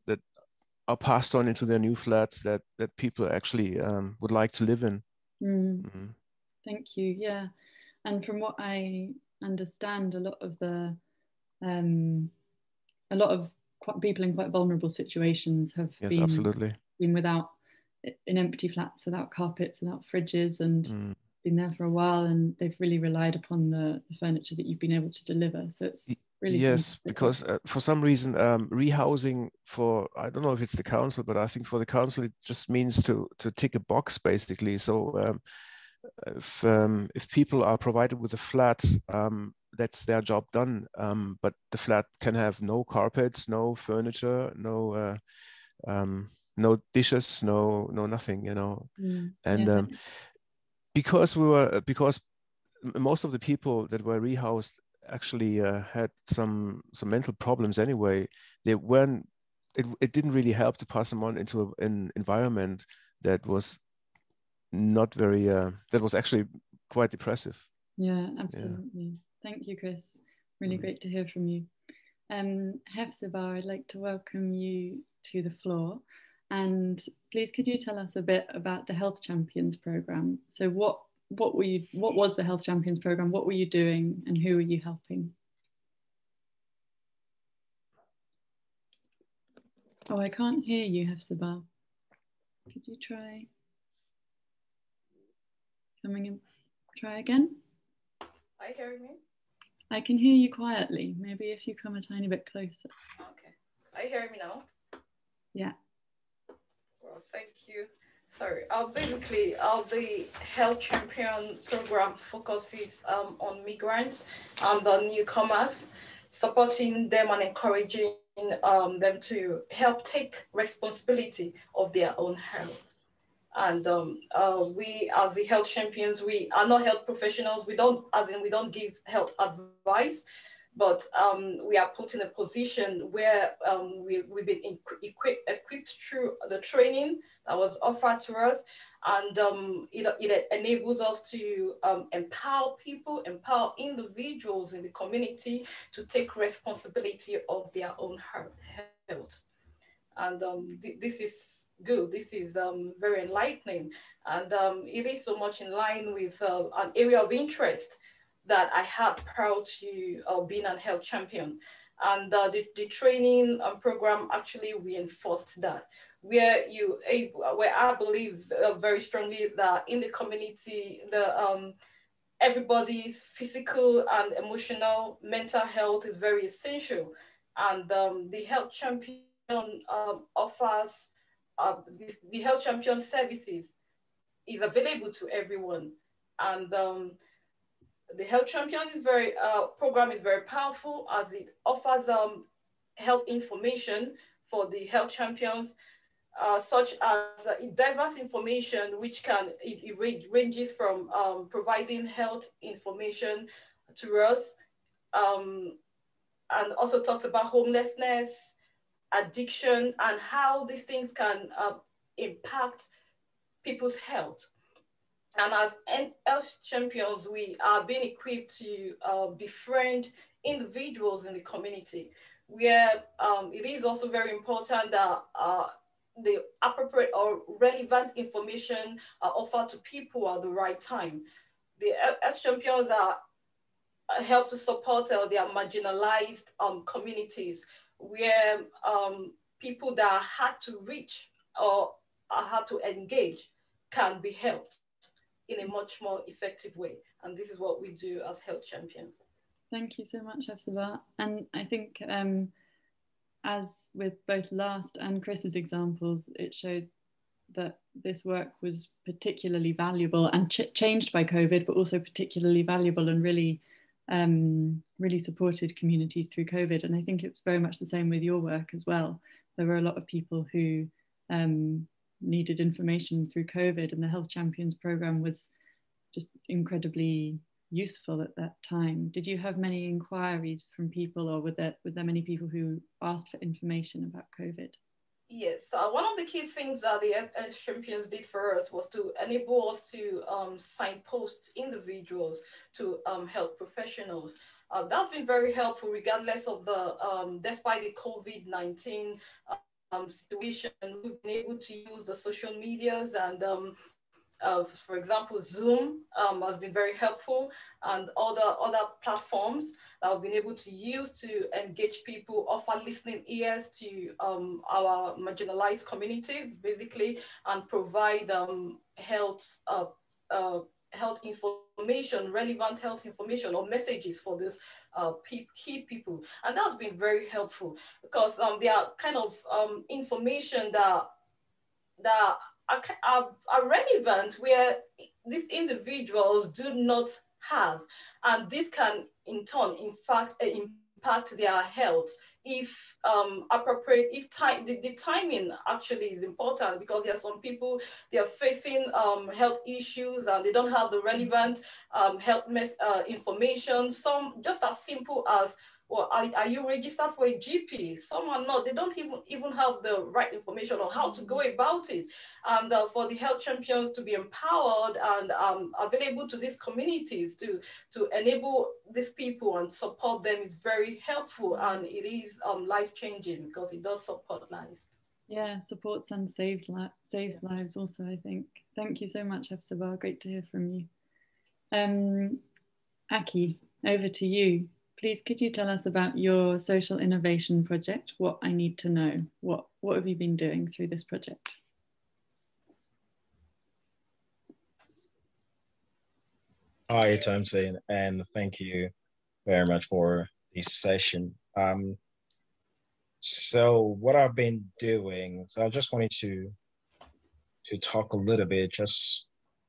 are passed on into their new flats that people actually would like to live in. Thank you. Yeah, and from what I understand, a lot of people in quite vulnerable situations have been without, in empty flats, without carpets, without fridges, and been there for a while, and they've really relied upon the furniture that you've been able to deliver. So it's really fantastic. Because for some reason, rehousing for, I don't know if it's the council, but I think for the council it just means to tick a box, basically. So if people are provided with a flat, that's their job done. But the flat can have no carpets, no furniture, no dishes, no nothing, And because most of the people that were rehoused actually had some mental problems anyway. They weren't. It didn't really help to pass them on into an environment that was not very. That was actually quite depressive. Yeah, absolutely. Yeah. Thank you, Chris. Really great to hear from you. Hepzibah, I'd like to welcome you to the floor. And please, could you tell us a bit about the Health Champions program? So what was the Health Champions program? What were you doing and who were you helping? Oh, I can't hear you, Hepzibah. Could you try coming in? Try again? I hear me? I can hear you quietly. Maybe if you come a tiny bit closer. Okay. I hear me now? Yeah. Well, thank you. Sorry. Basically, the Health Champion program focuses on migrants and the newcomers, supporting them and encouraging them to help take responsibility of their own health. And we, as the Health Champions, we are not health professionals. We don't give health advice, but we are put in a position where we've been equipped through the training that was offered to us, and it enables us to empower people, empower individuals in the community to take responsibility of their own health. And this is good. This is very enlightening, and it is so much in line with an area of interest that I had prior to being a health champion. And the training program actually reinforced that, where I believe very strongly that in the community, everybody's physical and emotional, mental health is very essential. And the Health Champion offers the Health Champion services is available to everyone. And the Health Champion program is very powerful, as it offers health information for the Health Champions, such as diverse information, which it ranges from providing health information to us, and also talks about homelessness, addiction, and how these things can impact people's health. And as Health Champions, we are being equipped to befriend individuals in the community, where it is also very important that the appropriate or relevant information are offered to people at the right time. The Health Champions help to support their marginalized communities, where people that are hard to reach or are hard to engage can be helped in a much more effective way. And this is what we do as Health Champions. Thank you so much, Hepzibah. And I think as with both Last and Chris's examples, it showed that this work was particularly valuable and changed by COVID, but also particularly valuable and really supported communities through COVID. And I think it's very much the same with your work as well. There were a lot of people who needed information through COVID, and the Health Champions program was just incredibly useful at that time. Did you have many inquiries from people, or were there many people who asked for information about COVID? Yes, one of the key things that the Health Champions did for us was to enable us to signpost individuals to health professionals. That's been very helpful, regardless of despite the COVID-19 situation. We've been able to use the social medias, and for example, Zoom has been very helpful, and other platforms that we've been able to use to engage people, offer listening ears to our marginalized communities, basically, and provide health information, relevant health information or messages for these key people. And that's been very helpful, because they are kind of information that are relevant, where these individuals do not have. And this can in turn, in fact, impact their health if appropriate, if the timing actually is important, because there are some people, they are facing health issues and they don't have the relevant health information. Some just as simple as, well, are you registered for a GP? Some are not. They don't even have the right information on how to go about it. And for the health champions to be empowered and available to these communities to enable these people and support them is very helpful, and it is life-changing because it does support lives. Yeah, supports and saves lives also, I think. Thank you so much, Hepzibah. Great to hear from you. Ake, over to you. Please, could you tell us about your social innovation project? What I need to know. What have you been doing through this project? Hi, Tamsin, and thank you very much for this session. So what I've been doing, so I just wanted to talk a little bit, just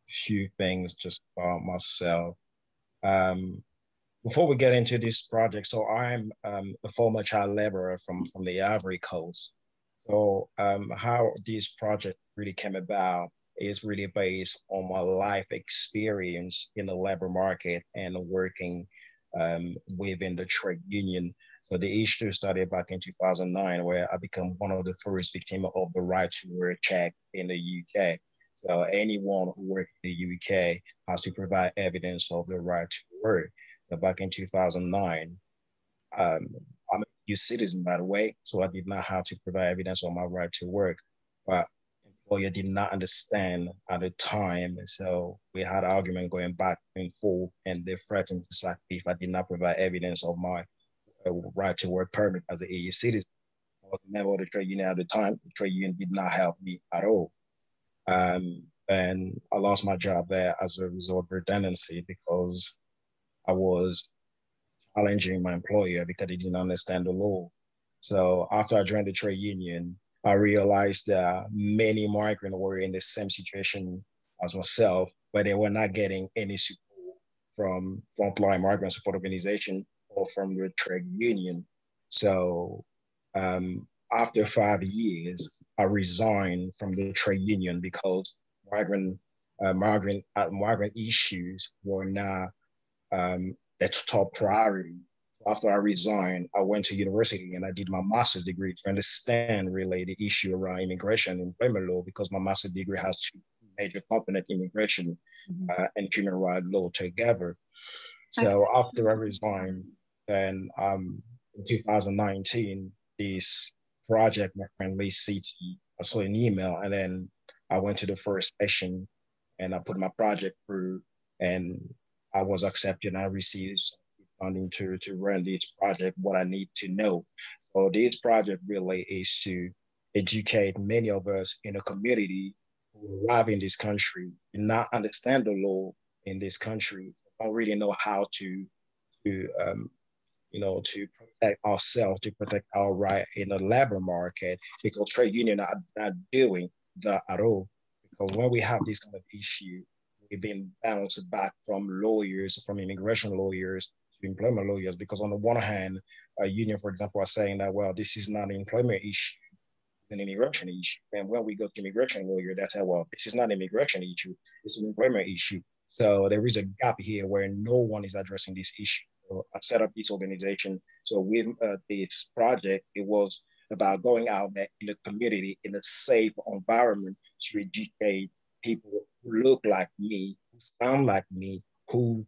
a few things just about myself. Before we get into this project, so I'm a former child laborer from the Ivory Coast. So how this project really came about is really based on my life experience in the labor market and working within the trade union. So the issue started back in 2009, where I became one of the first victims of the right to work check in the UK. So anyone who works in the UK has to provide evidence of the right to work. So back in 2009, I'm a EU citizen, by the way, so I did not have to provide evidence of my right to work. But employer did not understand at the time, so we had an argument going back and forth, and they threatened to sack me if I did not provide evidence of my right to work permit as an EU citizen. I was a member of the trade union at the time. The trade union did not help me at all. And I lost my job there as a result of redundancy because I was challenging my employer because he didn't understand the law. So after I joined the trade union, I realized that many migrants were in the same situation as myself, but they were not getting any support from frontline migrant support organization or from the trade union. So after 5 years, I resigned from the trade union because migrant issues were not the top priority. After I resigned, I went to university and I did my master's degree to understand really the issue around immigration and employment law, because my master's degree has two major components, immigration and human rights law together. So after I resigned, then in 2019, this project, MiFriendly Cities, I saw an email, and then I went to the first session and I put my project through, and I was accepted. I received funding to run this project, what I need to know. So this project really is to educate many of us in the community who arrive in this country and not understand the law in this country, don't really know how to protect ourselves, to protect our right in the labor market, because trade unions are not doing that at all. Because when we have this kind of issue, we've been bounced back from lawyers, from immigration lawyers to employment lawyers, because on the one hand, a union, for example, are saying that, well, this is not an employment issue, it's an immigration issue. And when we go to immigration lawyer, they say, well, this is not an immigration issue, it's an employment issue. So there is a gap here where no one is addressing this issue. So I set up this organization. So with this project, it was about going out there in the community in a safe environment to educate people who look like me, who sound like me, who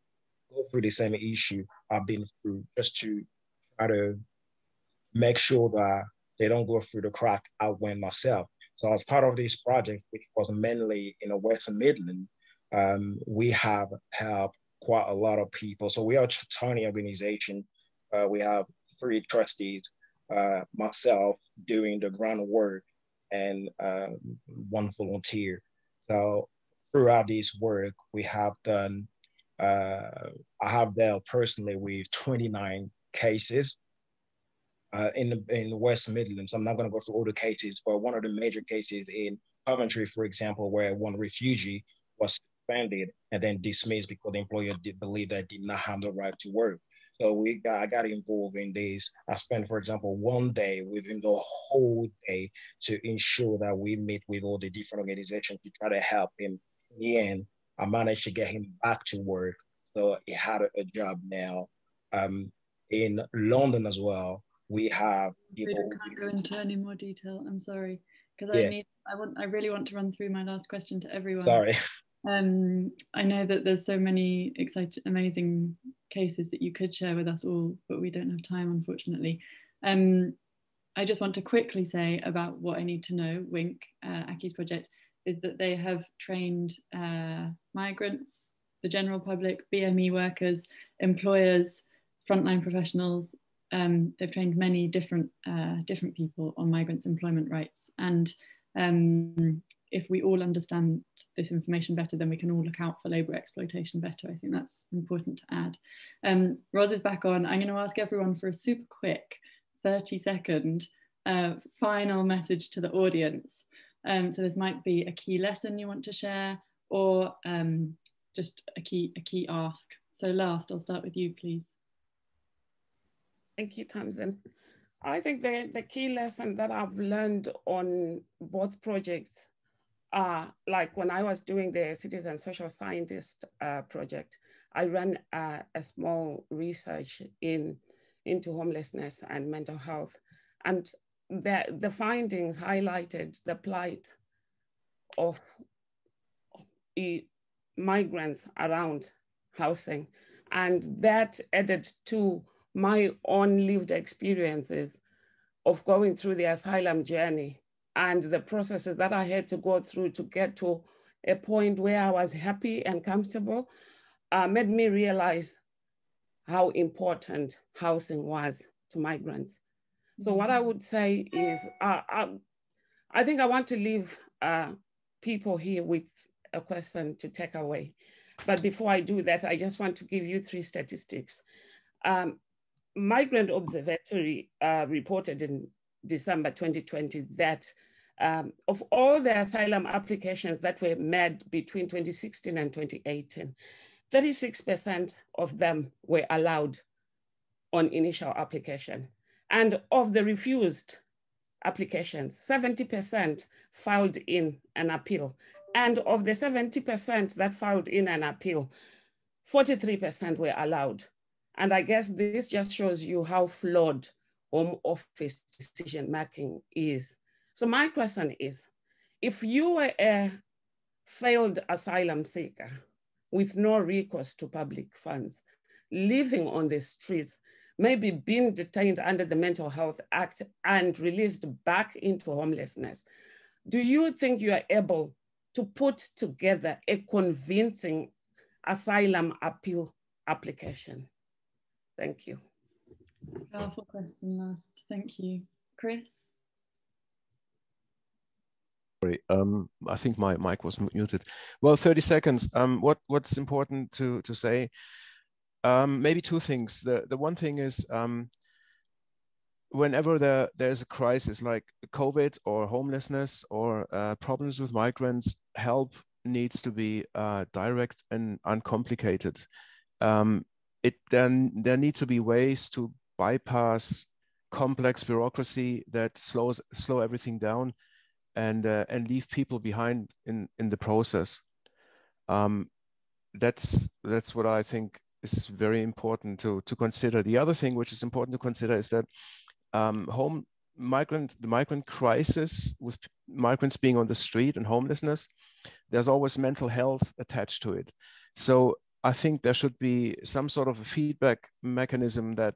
go through the same issue I've been through, just to try to make sure that they don't go through the crack I went myself. So as part of this project, which was mainly in the West Midlands, we have helped quite a lot of people. So we are a tiny organization. We have 3 trustees, myself doing the groundwork, and 1 volunteer. So throughout this work, we have done, I have dealt personally with 29 cases in the West Midlands. I'm not going to go through all the cases, but one of the major cases in Coventry, for example, where one refugee was suspended and then dismissed because the employer did believe that did not have the right to work. So I got involved in this. I spent, for example, one day with him, the whole day, to ensure that we meet with all the different organizations to try to help him. In the end, I managed to get him back to work. So he had a job now. In London as well, we have people. I can't go into any more detail. I'm sorry, because Yeah. I really want to run through my last question to everyone. Sorry. I know that there's so many exciting, amazing cases that you could share with us all, but we don't have time, unfortunately. I just want to quickly say about what I need to know. Wink, Ake's project, is that they have trained migrants, the general public, BME workers, employers, frontline professionals. They've trained many different people on migrants' employment rights. And if we all understand this information better, then we can all look out for labour exploitation better. I think that's important to add. Ros is back on. I'm going to ask everyone for a super quick 30-second final message to the audience. So this might be a key lesson you want to share, or just a key ask. So last, I'll start with you, please. Thank you, Tamsin. I think the key lesson that I've learned on both projects are, like when I was doing the Citizen Social Scientist project, I ran a small research into homelessness and mental health. And the findings highlighted the plight of migrants around housing. And that added to my own lived experiences of going through the asylum journey and the processes that I had to go through to get to a point where I was happy and comfortable, made me realize how important housing was to migrants. So what I would say is, I think I want to leave people here with a question to take away. But before I do that, I just want to give you 3 statistics. Migrant Observatory reported in December 2020 that of all the asylum applications that were made between 2016 and 2018, 36% of them were allowed on initial application. And of the refused applications, 70% filed in an appeal. And of the 70% that filed in an appeal, 43% were allowed. And I guess this just shows you how flawed Home Office decision-making is. So my question is, if you were a failed asylum seeker with no recourse to public funds, living on the streets, maybe being detained under the Mental Health Act and released back into homelessness, do you think you are able to put together a convincing asylum appeal application? Thank you. Powerful question last. Thank you. Chris? Sorry, I think my mic was muted. Well, 30 seconds. What's important to say? Maybe 2 things. The one thing is, whenever there's a crisis like COVID or homelessness or problems with migrants, help needs to be direct and uncomplicated. Then there need to be ways to bypass complex bureaucracy that slow everything down and leave people behind in the process. That's what I think is very important to consider. The other thing which is important to consider is that the migrant crisis, with migrants being on the street and homelessness, there's always mental health attached to it. So I think there should be some sort of a feedback mechanism that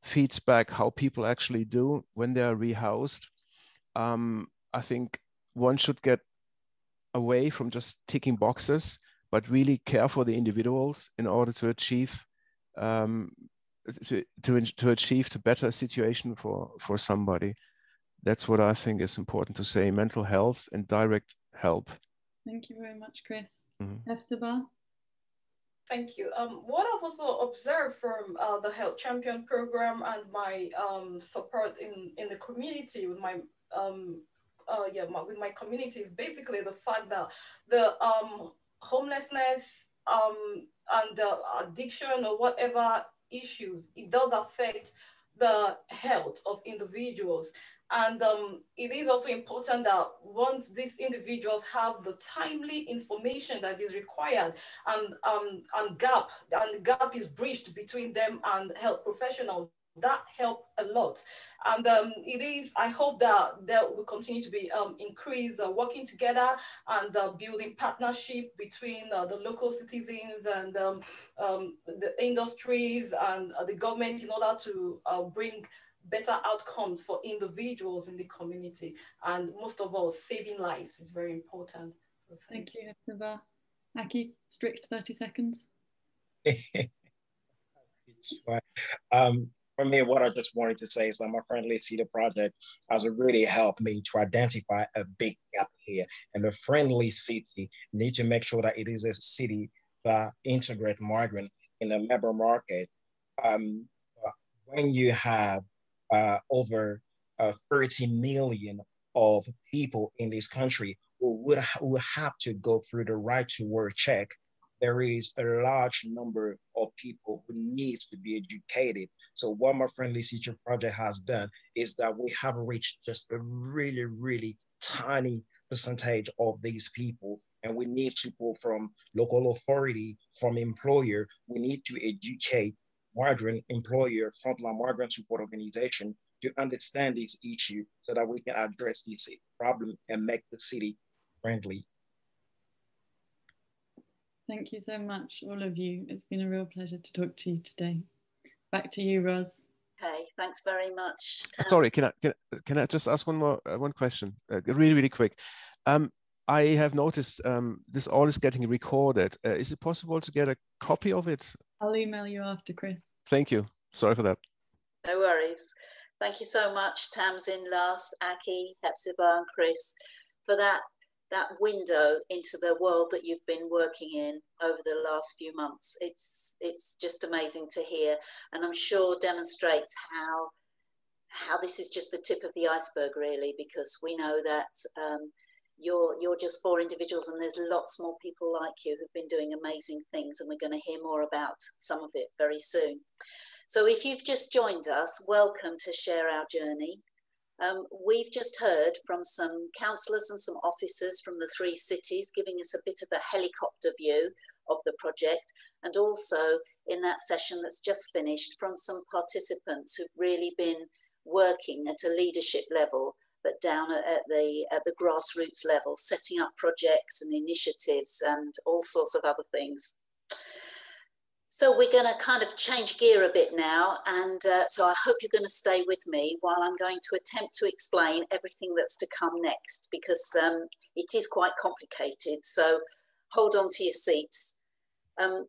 feeds back how people actually do when they are rehoused. I think one should get away from just ticking boxes, but really care for the individuals in order to achieve to achieve the better situation for somebody. That's what I think is important to say: mental health and direct help. Thank you very much, Chris. Mm-hmm. Hepzibah? Thank you. What I've also observed from the Health Champion program and my support in the community with my with my community is basically the fact that the homelessness and addiction or whatever issues, it does affect the health of individuals. And it is also important that once these individuals have the timely information that is required and gap is bridged between them and health professionals, that help a lot. And I hope that there will continue to be increased working together and building partnership between the local citizens and the industries and the government in order to bring better outcomes for individuals in the community. And most of all, saving lives is very important. So thank you, Hepzibah. Ake, strict 30 seconds. For me, what I just wanted to say is that MiFriendly City project has really helped me to identify a big gap here. And the friendly city need to make sure that it is a city that integrates migrants in the labor market. When you have over 30 million of people in this country who would have to go through the right to work check, there is a large number of people who need to be educated. So what MiFriendly City project has done is that we have reached just a really, really tiny percentage of these people. And we need people from local authority, from employer. We need to educate migrant employer, frontline migrant support organization to understand this issue so that we can address this problem and make the city friendly. Thank you so much, all of you. It's been a real pleasure to talk to you today. Back to you, Ros. Okay, thanks very much. Sorry, can I just ask one question, really, really quick? I have noticed this all is getting recorded. Is it possible to get a copy of it? I'll email you after, Chris. Thank you. Sorry for that. No worries. Thank you so much, Tamzin, Last, Ake, Hepzibah, and Chris, for that window into the world that you've been working in over the last few months. It's just amazing to hear, and I'm sure demonstrates how this is just the tip of the iceberg, really, because we know that you're just 4 individuals, and there's lots more people like you who've been doing amazing things, and we're going to hear more about some of it very soon. So if you've just joined us, welcome to Share Our Journey. We've just heard from some councillors and some officers from the 3 cities, giving us a bit of a helicopter view of the project, and also in that session that's just finished from some participants who've really been working at a leadership level, but down at the grassroots level, setting up projects and initiatives and all sorts of other things. So we're going to kind of change gear a bit now, and so I hope you're going to stay with me while I'm going to attempt to explain everything that's to come next, because it is quite complicated, so hold on to your seats.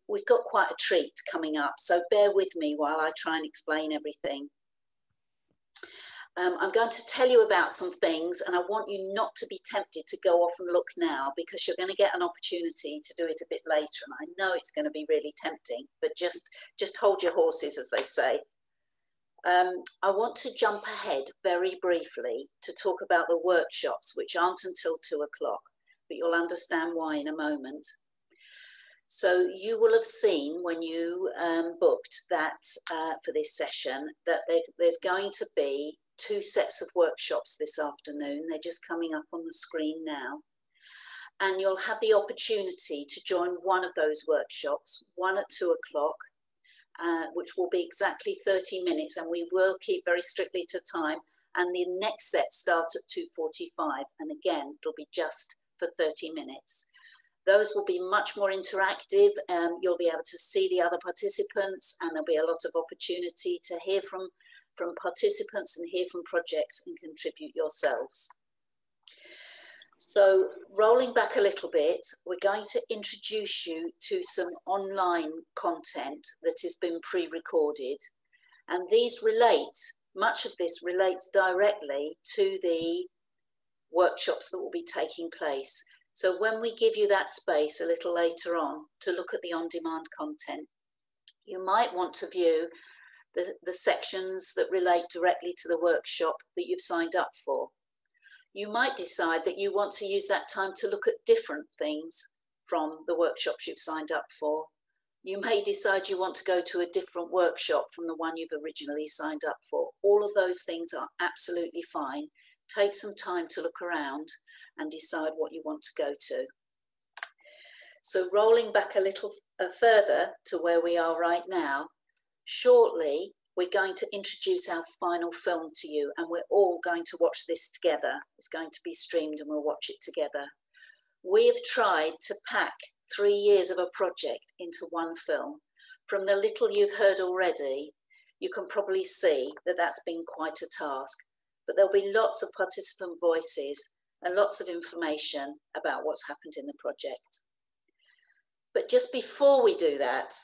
We've got quite a treat coming up, so bear with me while I try and explain everything. I'm going to tell you about some things, and I want you not to be tempted to go off and look now, because you're going to get an opportunity to do it a bit later, and I know it's going to be really tempting, but just hold your horses, as they say. I want to jump ahead very briefly to talk about the workshops, which aren't until 2 o'clock, but you'll understand why in a moment. So you will have seen when you booked that for this session that there's going to be 2 sets of workshops this afternoon. They're just coming up on the screen now. And you'll have the opportunity to join one of those workshops, one at 2 o'clock, which will be exactly 30 minutes, and we will keep very strictly to time. And the next set starts at 2:45, and again, it'll be just for 30 minutes. Those will be much more interactive. You'll be able to see the other participants, and there'll be a lot of opportunity to hear from participants and hear from projects and contribute yourselves. So rolling back a little bit, we're going to introduce you to some online content that has been pre-recorded. And these much of this relates directly to the workshops that will be taking place. So when we give you that space a little later on to look at the on-demand content, you might want to view the sections that relate directly to the workshop that you've signed up for. You might decide that you want to use that time to look at different things. from the workshops you've signed up for. You may decide you want to go to a different workshop from the one you've originally signed up for. All of those things are absolutely fine. Take some time to look around and decide what you want to go to. So rolling back a little further to where we are right now, shortly we're going to introduce our final film to you, and we're all going to watch this together. It's going to be streamed and we'll watch it together. We have tried to pack 3 years of a project into one film. From the little you've heard already, you can probably see that that's been quite a task, but there'll be lots of participant voices and lots of information about what's happened in the project. But just before we do that,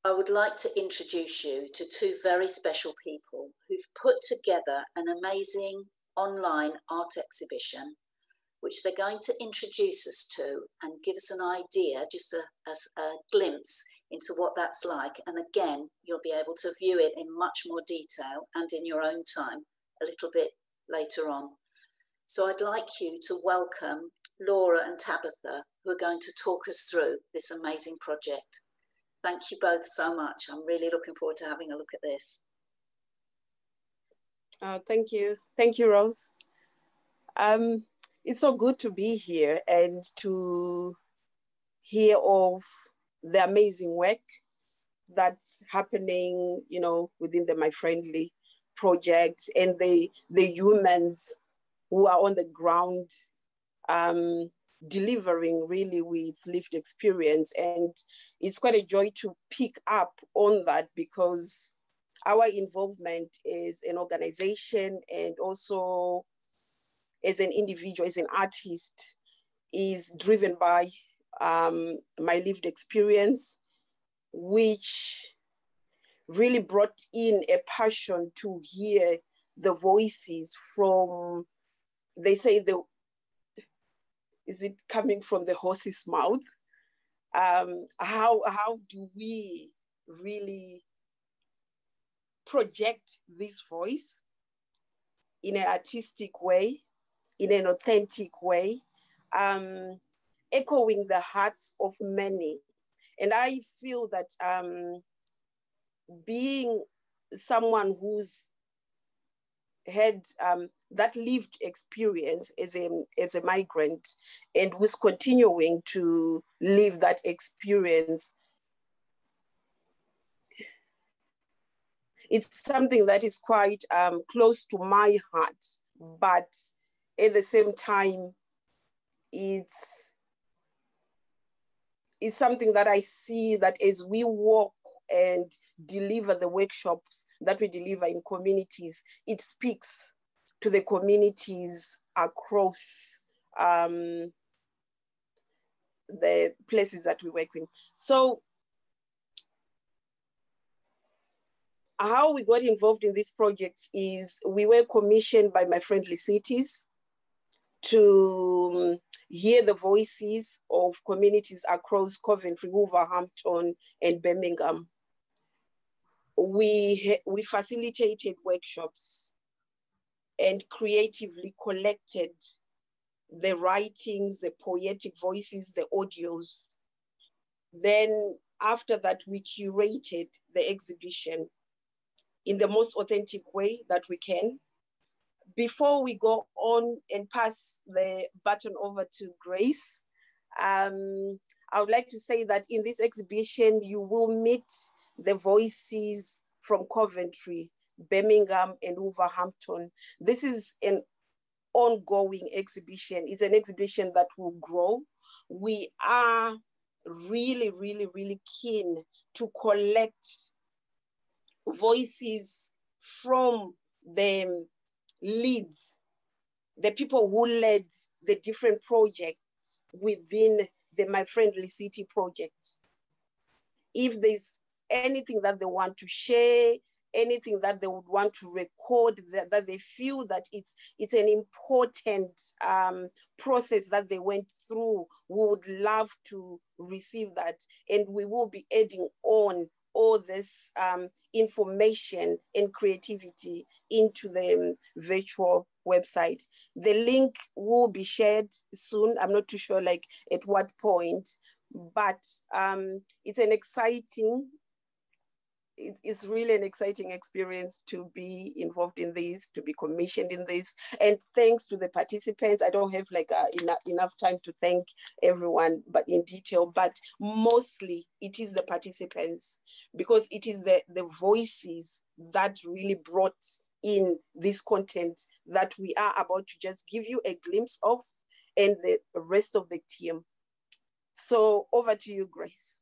I would like to introduce you to two very special people who've put together an amazing online art exhibition, which they're going to introduce us to and give us an idea, just a glimpse into what that's like. And again, you'll be able to view it in much more detail and in your own time a little bit later on. So I'd like you to welcome Laura and Tabitha, who are going to talk us through this amazing project. Thank you both so much. I'm really looking forward to having a look at this. Thank you. Thank you, Ros. It's so good to be here and to hear of the amazing work that's happening, you know, within the MiFriendly project and the humans who are on the ground delivering really with lived experience. And it's quite a joy to pick up on that, because our involvement as an organization and also as an individual, as an artist, is driven by my lived experience, which really brought in a passion to hear the voices from, they say, is it coming from the horse's mouth? How do we really project this voice in an artistic way, in an authentic way, echoing the hearts of many? And I feel that being someone who's had that lived experience as a migrant and who's continuing to live that experience, it's something that is quite close to my heart, but at the same time, it's something that I see that as we walk and deliver the workshops that we deliver in communities, it speaks to the communities across the places that we work in. So how we got involved in this project is we were commissioned by MiFriendly Cities to hear the voices of communities across Coventry, Wolverhampton, and Birmingham. We facilitated workshops and creatively collected the writings, the poetic voices, the audios. Then after that, we curated the exhibition in the most authentic way that we can. Before we go on and pass the baton over to Grace, I would like to say that in this exhibition, you will meet the voices from Coventry, Birmingham, and Wolverhampton. This is an ongoing exhibition. It's an exhibition that will grow. We are really, really, really keen to collect voices from the leads, the people who led the different projects within the MiFriendly City project. If there's anything that they want to share, anything that they would want to record, that they feel that it's an important process that they went through, we would love to receive that. And we will be adding on all this information and creativity into the virtual website. The link will be shared soon. I'm not too sure like at what point, but it's an exciting, it's really an exciting experience to be involved in this, to be commissioned in this. And thanks to the participants. I don't have like enough time to thank everyone, but in detail, but mostly it is the participants, because it is the voices that really brought in this content that we are about to just give you a glimpse of, and the rest of the team. So over to you, Grace.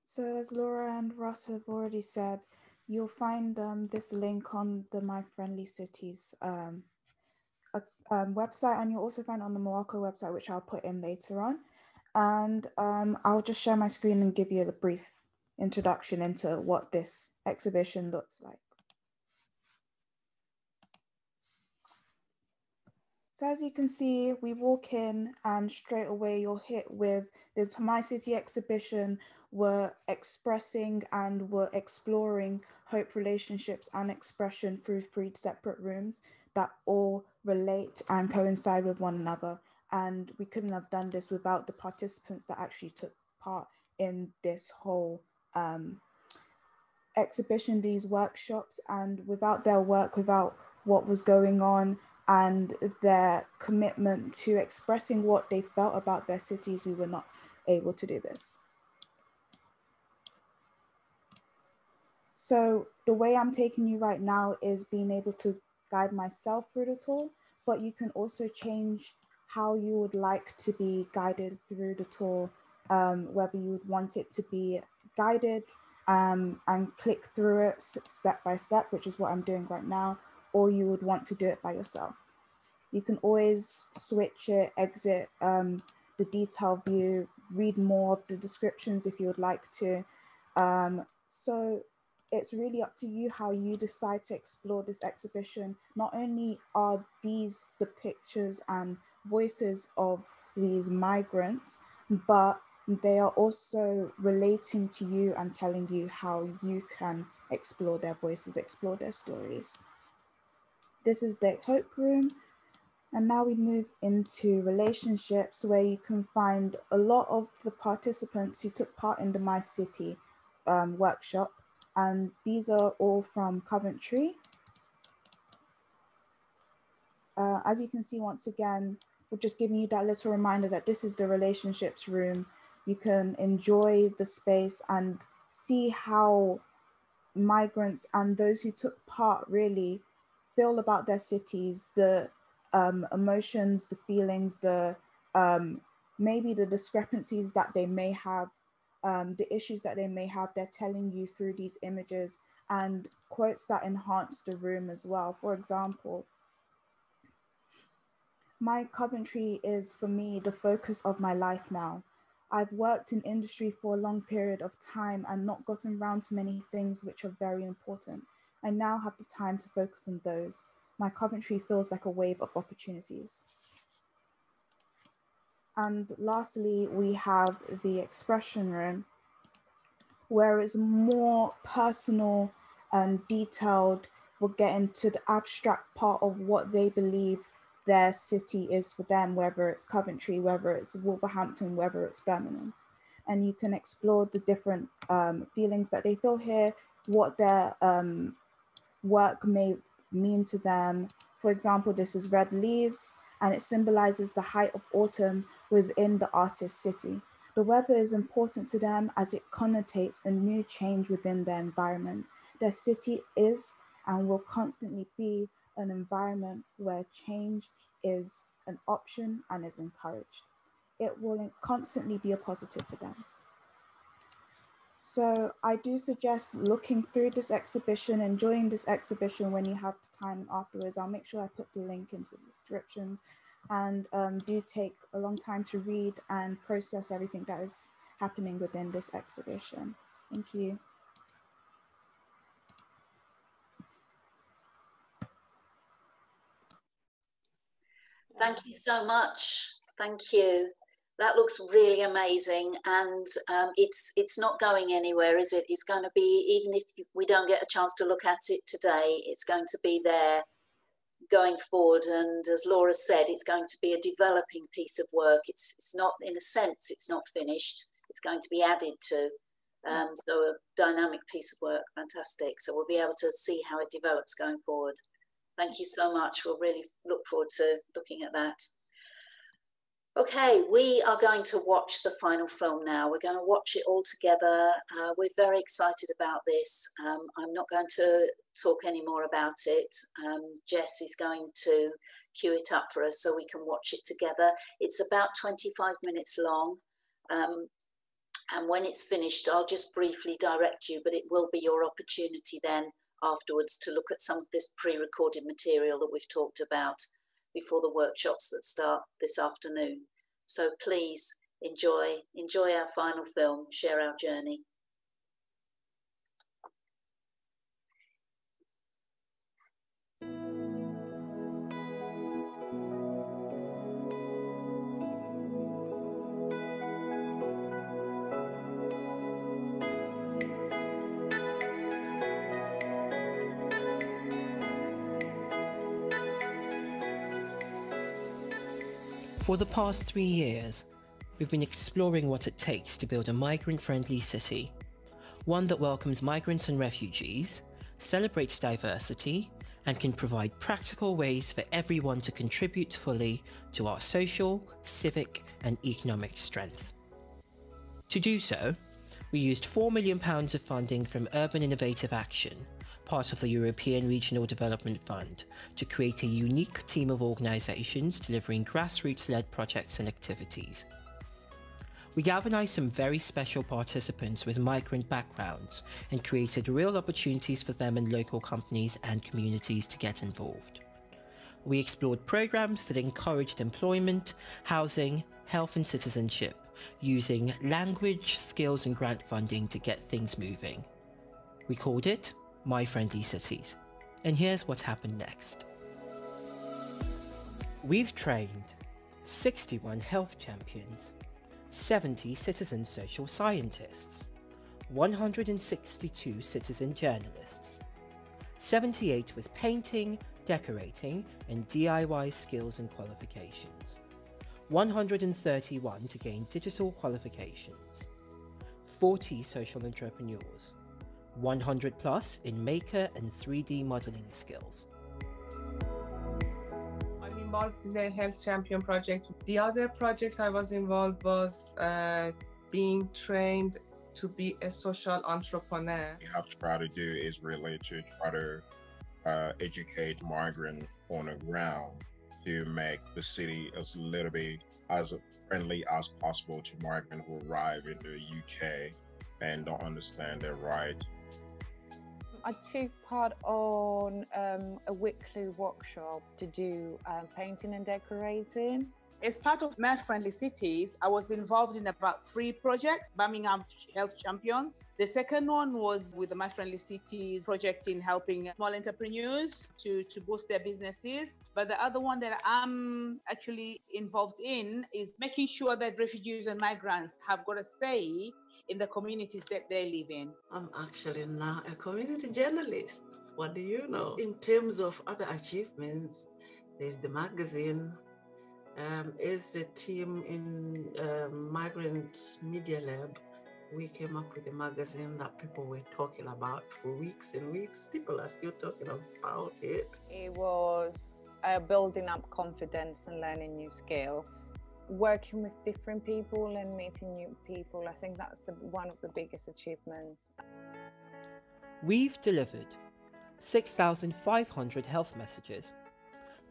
So as Laura and Ross have already said, you'll find this link on the MiFriendly Cities website, and you'll also find it on the Morocco website, which I'll put in later on. And I'll just share my screen and give you the brief introduction into what this exhibition looks like. So as you can see, we walk in and straight away you're hit with this My City exhibition. We're expressing and we're exploring hope, relationships and expression through 3 separate rooms that all relate and coincide with one another. And we couldn't have done this without the participants that actually took part in this whole exhibition, these workshops, and without their work, without what was going on, and their commitment to expressing what they felt about their cities, we were not able to do this. So the way I'm taking you right now is being able to guide myself through the tour, but you can also change how you would like to be guided through the tour, whether you would want it to be guided and click through it step by step, which is what I'm doing right now, or you would want to do it by yourself. You can always switch it, exit the detail view, read more of the descriptions if you would like to. So it's really up to you how you decide to explore this exhibition. Not only are these the pictures and voices of these migrants, but they are also relating to you and telling you how you can explore their voices, explore their stories. This is the Hope Room. And now we move into relationships, where you can find a lot of the participants who took part in the My City workshop. And these are all from Coventry. As you can see, once again, we're just giving you that little reminder that this is the relationships room. You can enjoy the space and see how migrants and those who took part really feel about their cities, the emotions, the feelings, the maybe the discrepancies that they may have, the issues that they may have. They're telling you through these images and quotes that enhance the room as well. For example, my Coventry is for me the focus of my life now. I've worked in industry for a long period of time and not gotten around to many things which are very important. I now have the time to focus on those. My Coventry feels like a wave of opportunities. And lastly, we have the expression room, where it's more personal and detailed. We'll get into the abstract part of what they believe their city is for them, whether it's Coventry, whether it's Wolverhampton, whether it's Birmingham. And you can explore the different feelings that they feel here, what their work may mean to them. For example, this is Red Leaves, and it symbolizes the height of autumn within the artist's city. The weather is important to them as it connotates a new change within their environment. Their city is and will constantly be an environment where change is an option and is encouraged. It will constantly be a positive for them. So I do suggest looking through this exhibition, enjoying this exhibition when you have the time afterwards. I'll make sure I put the link into the descriptions, and do take a long time to read and process everything that is happening within this exhibition. Thank you. Thank you so much. Thank you. That looks really amazing, and it's not going anywhere, is it? It's going to be, even if we don't get a chance to look at it today, it's going to be there going forward. And as Laura said, it's going to be a developing piece of work. It's not, in a sense, it's not finished. It's going to be added to. So a dynamic piece of work, fantastic. So we'll be able to see how it develops going forward. Thank you so much. We'll really look forward to looking at that. Okay, we are going to watch the final film now. We're going to watch it all together. We're very excited about this. I'm not going to talk any more about it. Jess is going to cue it up for us so we can watch it together. It's about 25 minutes long. And when it's finished, I'll just briefly direct you, but it will be your opportunity then afterwards to look at some of this pre-recorded material that we've talked about before the workshops that start this afternoon. So please enjoy our final film, Share Our Journey. For the past 3 years, we've been exploring what it takes to build a migrant-friendly city, one that welcomes migrants and refugees, celebrates diversity, and can provide practical ways for everyone to contribute fully to our social, civic, and economic strength. To do so, we used £4 million of funding from Urban Innovative Action, part of the European Regional Development Fund, to create a unique team of organisations delivering grassroots-led projects and activities. We galvanised some very special participants with migrant backgrounds and created real opportunities for them and local companies and communities to get involved. We explored programmes that encouraged employment, housing, health and citizenship, using language, skills and grant funding to get things moving. We called it MiFriendly Cities. And here's what happened next. We've trained 61 health champions, 70 citizen social scientists, 162 citizen journalists, 78 with painting, decorating, and DIY skills and qualifications, 131 to gain digital qualifications, 40 social entrepreneurs, 100 plus in maker and 3D modeling skills. I'm involved in the Health Champion project. The other project I was involved was being trained to be a social entrepreneur. What we have to try to do is really to try to educate migrants on the ground to make the city as little bit as friendly as possible to migrants who arrive in the UK and don't understand their rights. I took part on a weekly workshop to do painting and decorating. As part of MiFriendly Cities, I was involved in about 3 projects, Birmingham Health Champions. The second one was with the MiFriendly Cities project in helping small entrepreneurs to boost their businesses. But the other one that I'm actually involved in is making sure that refugees and migrants have got a say in the communities that they live in. I'm actually now a community journalist. What do you know? In terms of other achievements, there's the magazine. As a team in Migrant Media Lab, we came up with a magazine that people were talking about for weeks and weeks. People are still talking about it. It was building up confidence and learning new skills. Working with different people and meeting new people, I think that's one of the biggest achievements. We've delivered 6,500 health messages,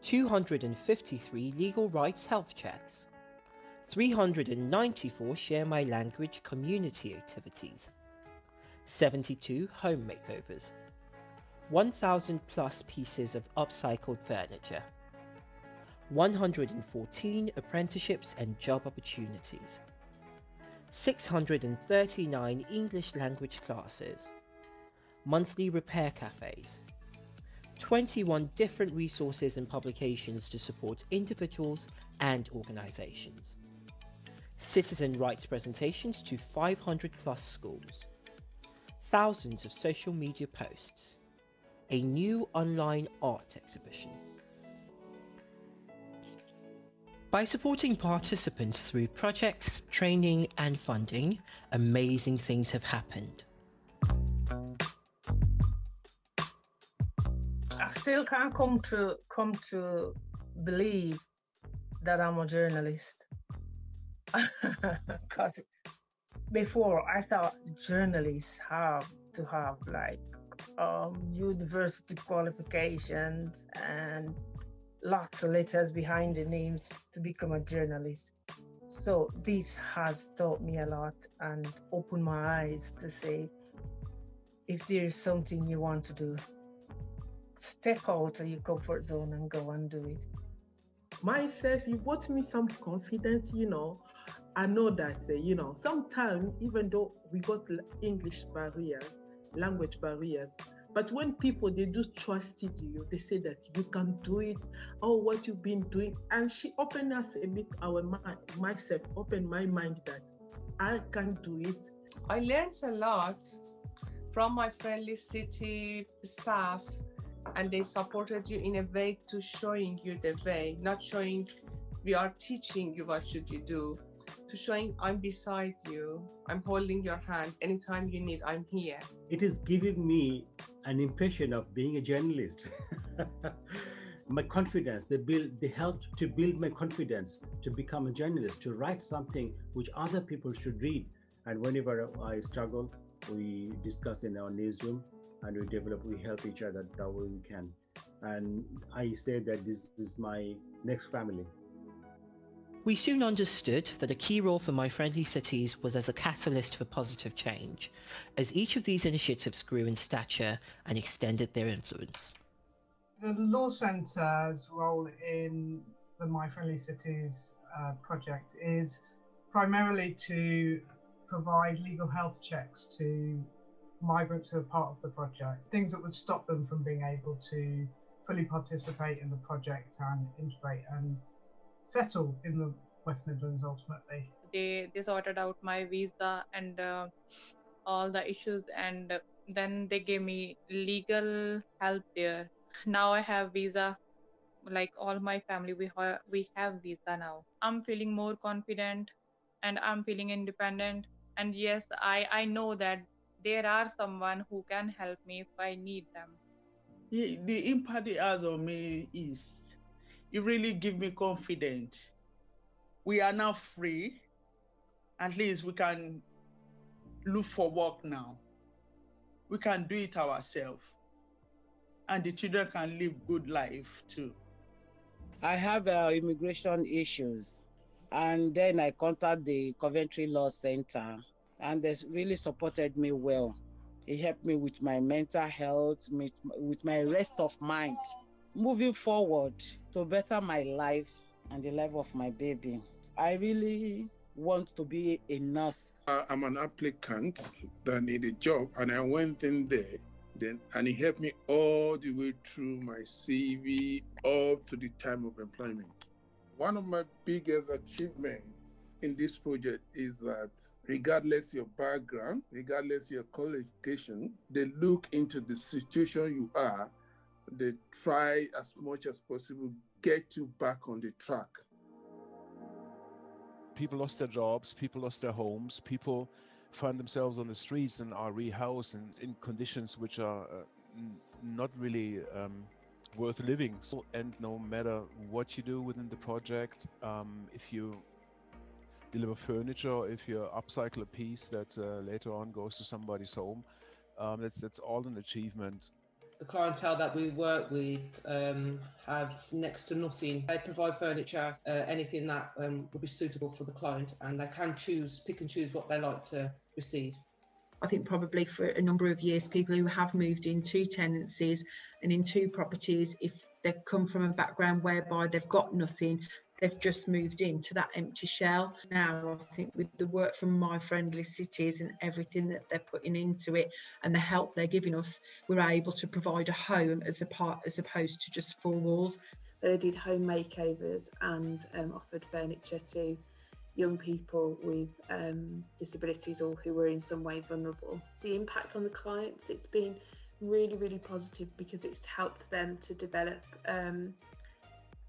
253 legal rights health checks, 394 Share My Language community activities, 72 home makeovers, 1,000 plus pieces of upcycled furniture, 114 apprenticeships and job opportunities, 639 English language classes, monthly repair cafes, 21 different resources and publications to support individuals and organisations, citizen rights presentations to 500 plus schools, thousands of social media posts, a new online art exhibition, By supporting participants through projects, training and funding, amazing things have happened. I still can't come to believe that I'm a journalist. Because before I thought journalists have to have like university qualifications and lots of letters behind the names to become a journalist. So this has taught me a lot and opened my eyes to say, if there's something you want to do, step out of your comfort zone and go and do it. Myself, you brought me some confidence, I know that, sometimes, even though we got English barriers, language barriers, but when people, they do trust you, they say that you can do it, what you've been doing. And she opened us a bit myself opened my mind that I can do it. I learned a lot from my friendly city staff, and they supported you in a way to showing you the way, not showing we are teaching you what should you do, to showing I'm beside you, I'm holding your hand, anytime you need, I'm here. It is giving me an impression of being a journalist. My confidence, they helped to build my confidence to become a journalist, to write something which other people should read. And whenever I struggle, we discuss in our newsroom and we help each other that way we can. And I say that this is my next family. We soon understood that a key role for MiFriendly Cities was as a catalyst for positive change, as each of these initiatives grew in stature and extended their influence. The Law Centre's role in the MiFriendly Cities project is primarily to provide legal health checks to migrants who are part of the project, things that would stop them from being able to fully participate in the project and integrate and settle in the West Midlands ultimately. They sorted out my visa and all the issues, and then they gave me legal help there. Now I have visa, like all my family, we have visa now. I'm feeling more confident and I'm feeling independent. And yes, I know that there are someone who can help me if I need them. The impact it has on me is, it really gives me confidence. We are now free. At least we can look for work now. We can do it ourselves. And the children can live good life too. I have immigration issues. And then I contacted the Coventry Law Center, and they really supported me well. It helped me with my mental health, with my rest of mind, moving forward to better my life and the life of my baby. I really want to be a nurse. I'm an applicant that need a job, and I went in there, and it helped me all the way through my CV up to the time of employment. One of my biggest achievements in this project is that regardless your background, regardless your qualification, they look into the situation you are, they try as much as possible get you back on the track. People lost their jobs, people lost their homes, people find themselves on the streets and are rehoused in conditions which are not really worth living. So, and no matter what you do within the project, if you deliver furniture, if you upcycle a piece that later on goes to somebody's home, that's all an achievement. The clientele that we work with have next to nothing. They provide furniture, anything that would be suitable for the client, and they can pick and choose what they like to receive. I think probably for a number of years, people who have moved into tenancies and into properties, if they've come from a background whereby they've got nothing, they've just moved into that empty shell. Now, I think with the work from MiFriendly Cities and everything that they're putting into it and the help they're giving us, we're able to provide a home as opposed to just four walls. They did home makeovers and offered furniture to young people with disabilities or who were in some way vulnerable. The impact on the clients, it's been really, really positive because it's helped them to develop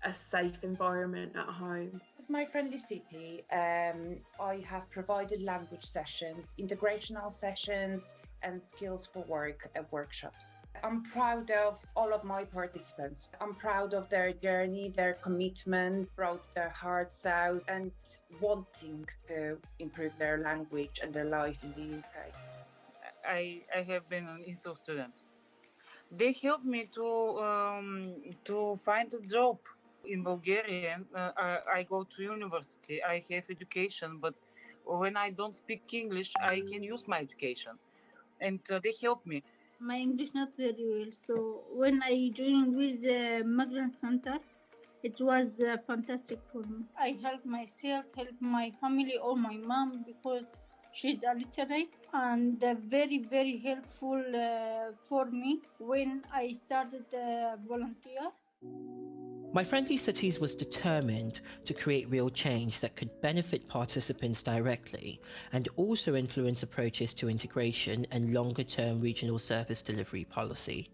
a safe environment at home. With MiFriendly City, I have provided language sessions, integrational sessions, and skills for work workshops. I'm proud of all of my participants. I'm proud of their journey, their commitment, brought their hearts out and wanting to improve their language and their life in the UK. I have been an ISO student. They helped me to find a job in Bulgaria. I go to university. I have education, but when I don't speak English, I can use my education, and they help me. My English not very well, so when I joined with the Migrant Center, it was fantastic for me. I help myself, help my family or my mom because she's illiterate, and very, very helpful for me when I started volunteer. MiFriendly Cities was determined to create real change that could benefit participants directly and also influence approaches to integration and longer-term regional service delivery policy.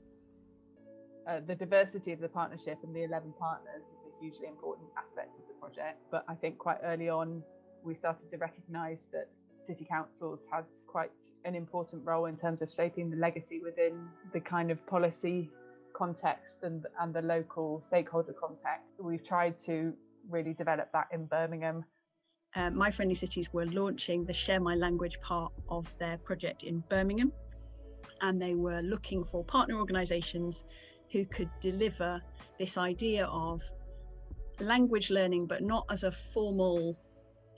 The diversity of the partnership and the 11 partners is a hugely important aspect of the project, but I think quite early on we started to recognise that city councils had quite an important role in terms of shaping the legacy within the kind of policy context and the local stakeholder context. We've tried to really develop that in Birmingham. MiFriendly Cities were launching the Share My Language part of their project in Birmingham, and they were looking for partner organisations who could deliver this idea of language learning, but not as a formal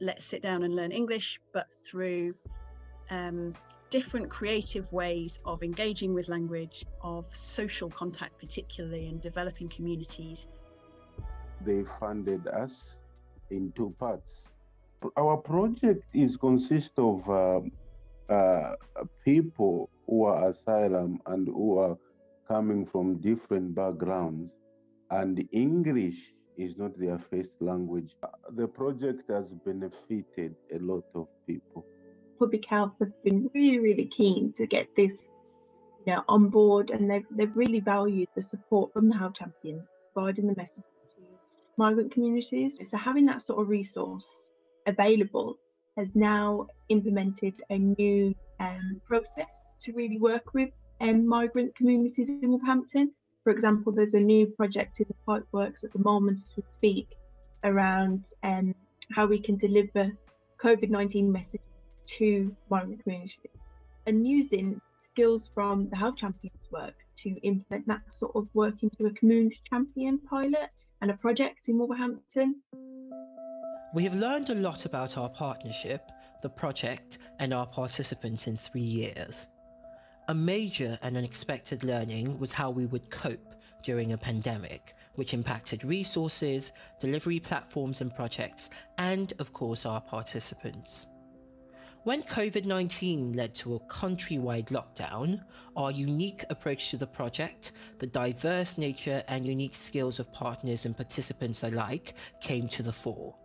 let's sit down and learn English, but through different creative ways of engaging with language, of social contact particularly, and developing communities. They funded us in two parts. Our project consists of people who are asylum and who are coming from different backgrounds, and English is not their first language. The project has benefited a lot of people. Public Health have been really, really keen to get this on board, and they've really valued the support from the Health Champions, providing the message to migrant communities. So having that sort of resource available has now implemented a new process to really work with migrant communities in Wolverhampton. For example, there's a new project in the pipeworks at the moment as we speak around how we can deliver COVID-19 messages to migrant communities, and using skills from the Health Champions work to implement that sort of work into a community champion pilot and a project in Wolverhampton. We have learned a lot about our partnership, the project, and our participants in 3 years. A major and unexpected learning was how we would cope during a pandemic, which impacted resources, delivery platforms and projects, and of course our participants. When COVID-19 led to a countrywide lockdown, our unique approach to the project, the diverse nature and unique skills of partners and participants alike came to the fore.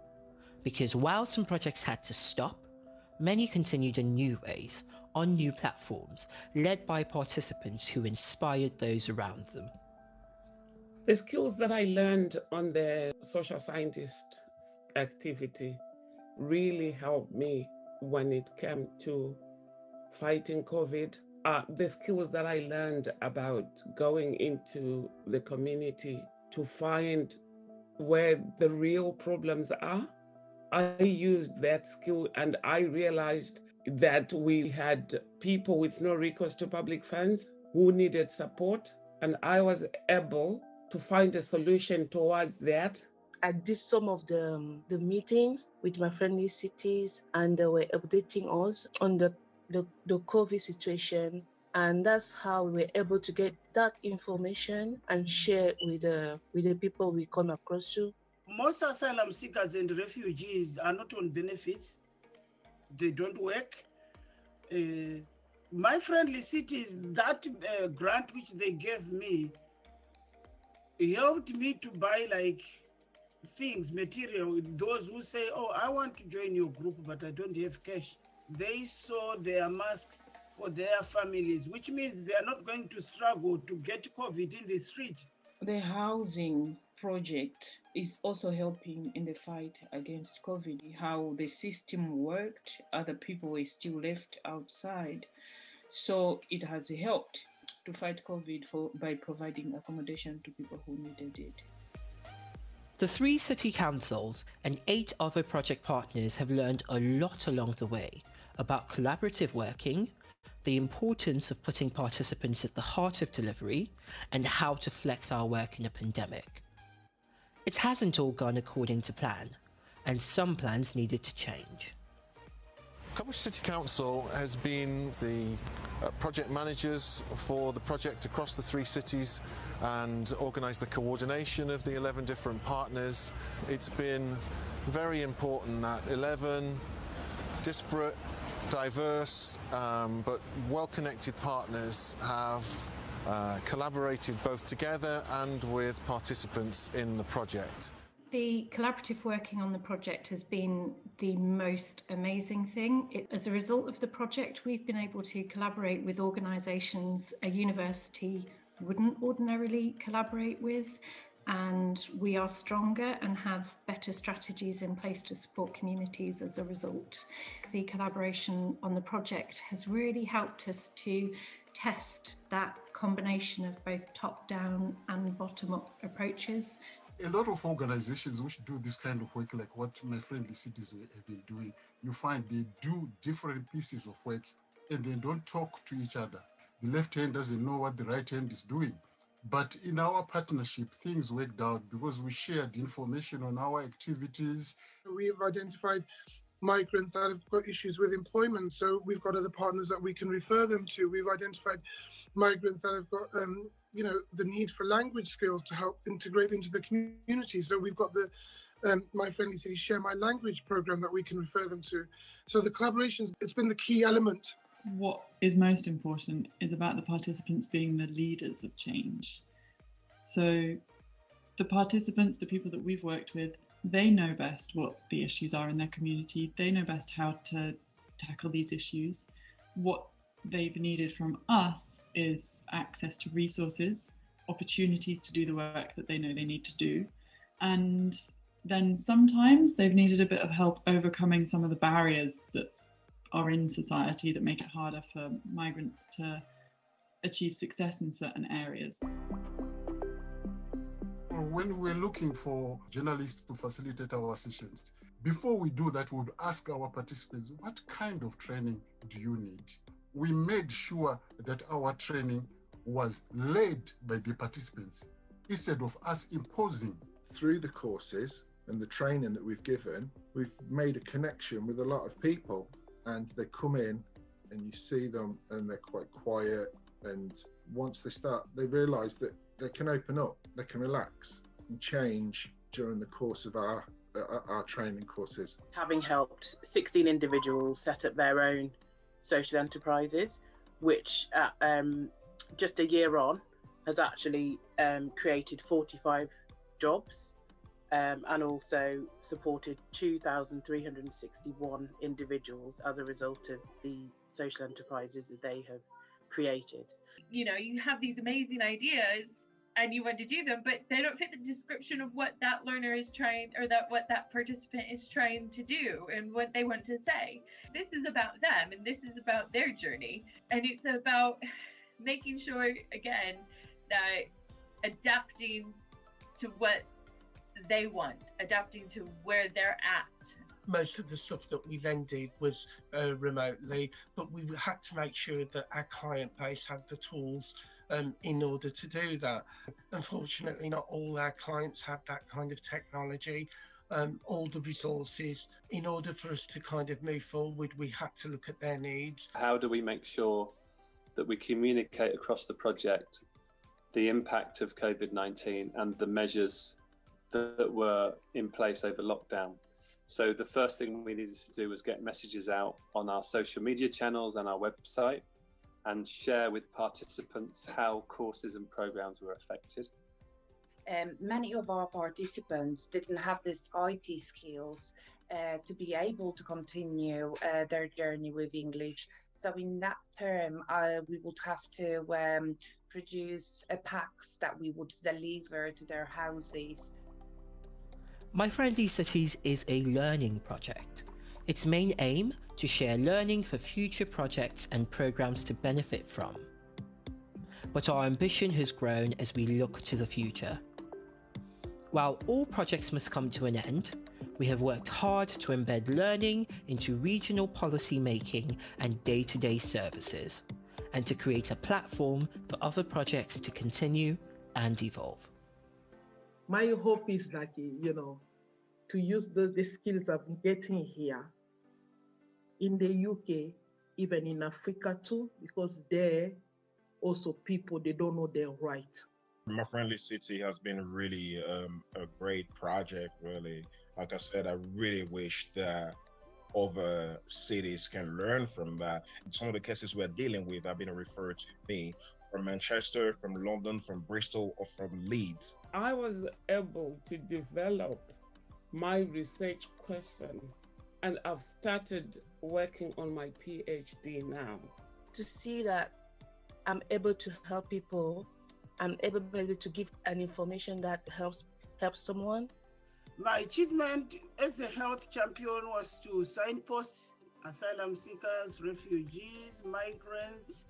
Because while some projects had to stop, many continued in new ways, on new platforms, led by participants who inspired those around them. The skills that I learned on the social scientist activity really helped me when it came to fighting COVID. The skills that I learned about going into the community to find where the real problems are, I used that skill and I realized that we had people with no recourse to public funds who needed support, and I was able to find a solution towards that. I did some of the meetings with MiFriendly Cities, and they were updating us on the COVID situation, and that's how we were able to get that information and share with the people we come across to. Most asylum seekers and refugees are not on benefits. They don't work. MiFriendly Cities, that grant which they gave me, helped me to buy like things, material. Those who say, oh, I want to join your group, but I don't have cash. They saw their masks for their families, which means they are not going to struggle to get COVID in the street. The housing project is also helping in the fight against COVID. How the system worked, other people were still left outside. So it has helped to fight COVID by providing accommodation to people who needed it. The 3 city councils and 8 other project partners have learned a lot along the way about collaborative working, the importance of putting participants at the heart of delivery, and how to flex our work in a pandemic. It hasn't all gone according to plan, and some plans needed to change. Coventry City Council has been the project managers for the project across the 3 cities and organised the coordination of the 11 different partners. It's been very important that 11 disparate, diverse but well-connected partners have collaborated both together and with participants in the project. The collaborative working on the project has been the most amazing thing. As a result of the project, we've been able to collaborate with organisations a university wouldn't ordinarily collaborate with, and we are stronger and have better strategies in place to support communities as a result. The collaboration on the project has really helped us to test that combination of both top-down and bottom-up approaches. A lot of organizations which do this kind of work, like what MiFriendly Cities have been doing, you find they do different pieces of work and they don't talk to each other. The left hand doesn't know what the right hand is doing. But in our partnership, things worked out because we shared information on our activities. We've identified migrants that have got issues with employment, so we've got other partners that we can refer them to. We've identified migrants that have got the need for language skills to help integrate into the community. So we've got the MiFriendly Cities Share My Language program that we can refer them to. So the collaborations, it's been the key element. What is most important is about the participants being the leaders of change. So the participants, the people that we've worked with, they know best what the issues are in their community. They know best how to tackle these issues. What they've needed from us is access to resources, opportunities to do the work that they know they need to do. And then sometimes they've needed a bit of help overcoming some of the barriers that are in society that make it harder for migrants to achieve success in certain areas. When we're looking for journalists to facilitate our sessions, before we do that, we would ask our participants, what kind of training do you need? We made sure that our training was led by the participants instead of us imposing. Through the courses and the training that we've given, we've made a connection with a lot of people, and they come in and you see them and they're quite quiet, and once they start, they realise that they can open up, they can relax and change during the course of our training courses. Having helped 16 individuals set up their own social enterprises, which just a year on has actually created 45 jobs and also supported 2,361 individuals as a result of the social enterprises that they have created. You know, you have these amazing ideas and you want to do them, but they don't fit the description of what that learner is trying, or what that participant is trying to do and what they want to say. This is about them and this is about their journey. And it's about making sure, again, that adapting to what they want, adapting to where they're at. Most of the stuff that we then did was remotely, but we had to make sure that our client base had the tools in order to do that. Unfortunately, not all our clients have that kind of technology, all the resources. In order for us to kind of move forward, we had to look at their needs. How do we make sure that we communicate across the project the impact of COVID-19 and the measures that were in place over lockdown? So the first thing we needed to do was get messages out on our social media channels and our website and share with participants how courses and programs were affected. Many of our participants didn't have this IT skills to be able to continue their journey with English. So in that term, we would have to produce packs that we would deliver to their houses. MiFriendly Cities is a learning project. Its main aim to share learning for future projects and programs to benefit from. But our ambition has grown as we look to the future. While all projects must come to an end, we have worked hard to embed learning into regional policy making and day-to-day services, and to create a platform for other projects to continue and evolve. My hope is like, to use the skills I'm getting here in the UK, even in Africa too, because there also people, they don't know their right. MiFriendly City has been really a great project, really. Like I said, I really wish that other cities can learn from that. Some of the cases we're dealing with have been referred to me from Manchester, from London, from Bristol, or from Leeds. I was able to develop my research question, and I've started working on my PhD now. To see that I'm able to help people, I'm able to give an information that helps someone. My achievement as a health champion was to signpost asylum seekers, refugees, migrants.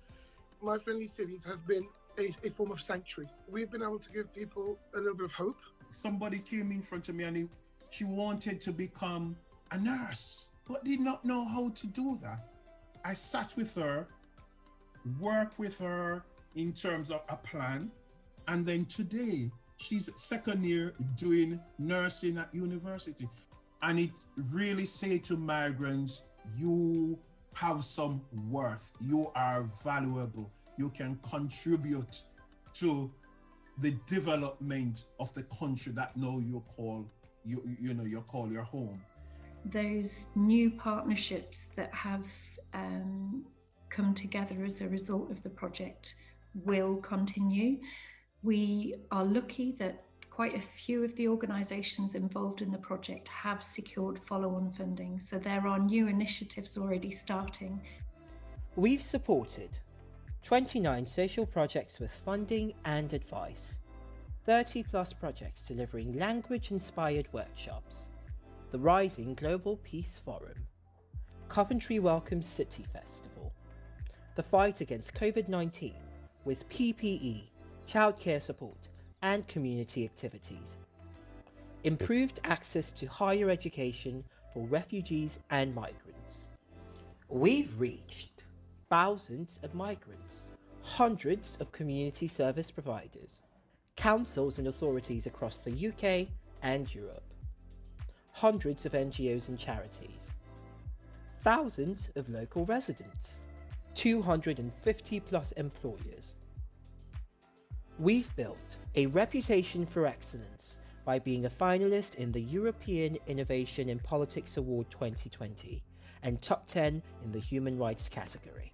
MiFriendly Cities has been a form of sanctuary. We've been able to give people a little bit of hope. Somebody came in front of me and she wanted to become a nurse, but did not know how to do that. I sat with her, worked with her in terms of a plan, and then today she's second year doing nursing at university. And it really say to migrants, you have some worth, you are valuable, you can contribute to the development of the country that now you call your home. Those new partnerships that have come together as a result of the project will continue. We are lucky that quite a few of the organisations involved in the project have secured follow-on funding, so there are new initiatives already starting. We've supported 29 social projects with funding and advice, 30 plus projects delivering language-inspired workshops, the Rising Global Peace Forum, Coventry Welcome City Festival, the fight against COVID-19 with PPE, childcare support and community activities, improved access to higher education for refugees and migrants. We've reached thousands of migrants, hundreds of community service providers, councils and authorities across the UK and Europe, hundreds of NGOs and charities, thousands of local residents, 250 plus employers. We've built a reputation for excellence by being a finalist in the European Innovation in Politics Award 2020 and top 10 in the human rights category.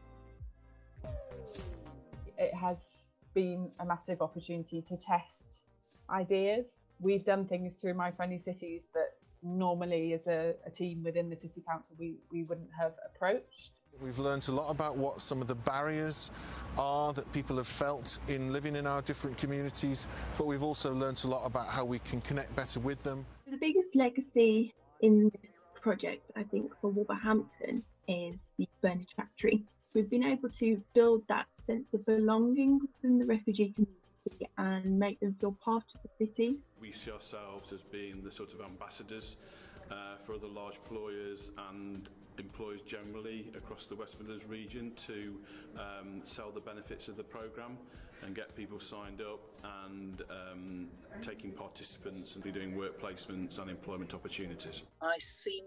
It has been a massive opportunity to test ideas. We've done things through MiFriendly Cities that normally as a team within the City Council we wouldn't have approached. We've learned a lot about what some of the barriers are that people have felt in living in our different communities, but we've also learned a lot about how we can connect better with them. The biggest legacy in this project, I think, for Wolverhampton is the furniture factory. We've been able to build that sense of belonging within the refugee community and make them feel part of the city. We see ourselves as being the sort of ambassadors for other large employers and employers generally across the West Midlands region to sell the benefits of the programme and get people signed up and taking participants and doing work placements and employment opportunities. I see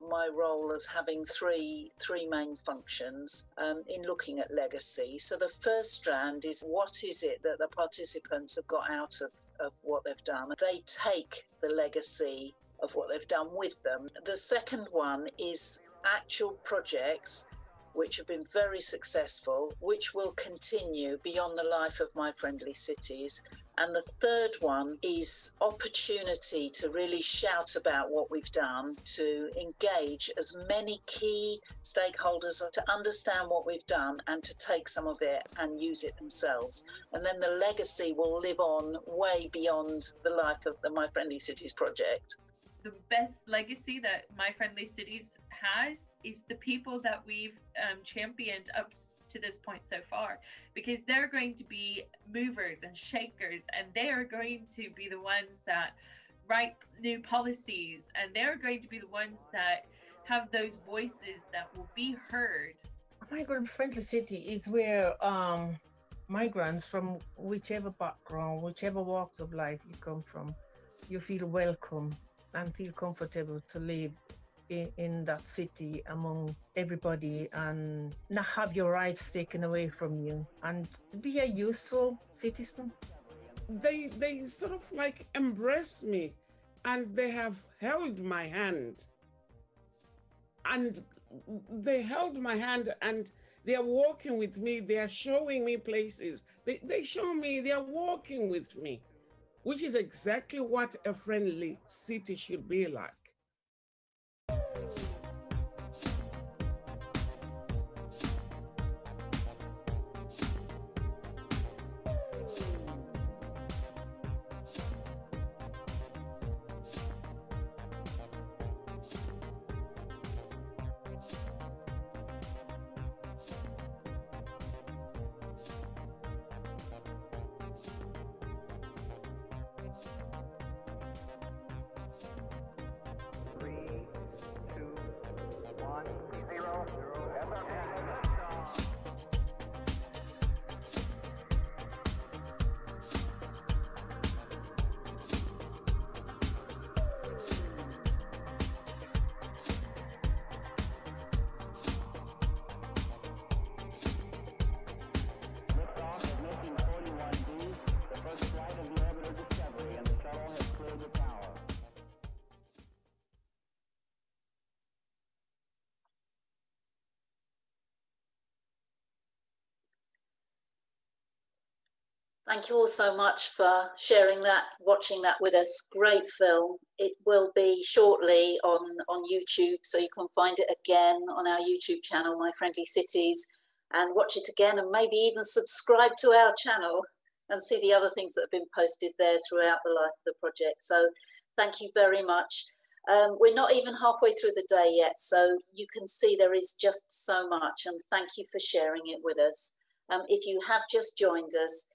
my role as having three main functions in looking at legacy. So the first strand is what is it that the participants have got out of what they've done. They take the legacy of what they've done with them. The second one is actual projects which have been very successful, which will continue beyond the life of MiFriendly Cities And the third one is opportunity to really shout about what we've done, to engage as many key stakeholders to understand what we've done and to take some of it and use it themselves. And then the legacy will live on way beyond the life of the MiFriendly Cities project. The best legacy that MiFriendly Cities has is the people that we've championed up to this point so far, because they're going to be movers and shakers, and they are going to be the ones that write new policies, and they're going to be the ones that have those voices that will be heard. Migrant Friendly City is where migrants from whichever background, whichever walks of life you come from, you feel welcome and feel comfortable to live in that city among everybody and not have your rights taken away from you and be a useful citizen. They sort of like embrace me, and they have held my hand. And they held my hand and they are walking with me. They are showing me places. They show me, they are walking with me, which is exactly what a friendly city should be like. Thank you all so much for sharing that, watching that with us. Great film. It will be shortly on YouTube, so you can find it again on our YouTube channel, MiFriendly Cities, and watch it again and maybe even subscribe to our channel and see the other things that have been posted there throughout the life of the project. So thank you very much. We're not even halfway through the day yet, so you can see there is just so much, and thank you for sharing it with us. If you have just joined us,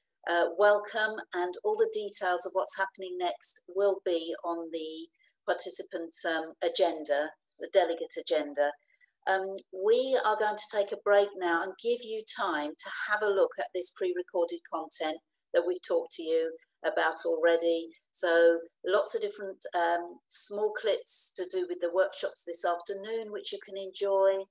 welcome, and all the details of what's happening next will be on the participant agenda, the delegate agenda. We are going to take a break now and give you time to have a look at this pre-recorded content that we've talked to you about already. So lots of different small clips to do with the workshops this afternoon, which you can enjoy.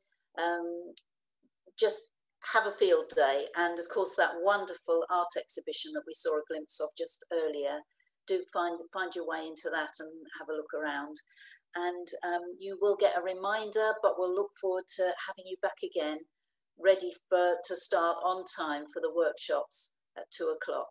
Just have a field day, and of course that wonderful art exhibition that we saw a glimpse of just earlier. Do find your way into that and have a look around, and you will get a reminder, but we'll look forward to having you back again, ready to start on time for the workshops at 2 o'clock.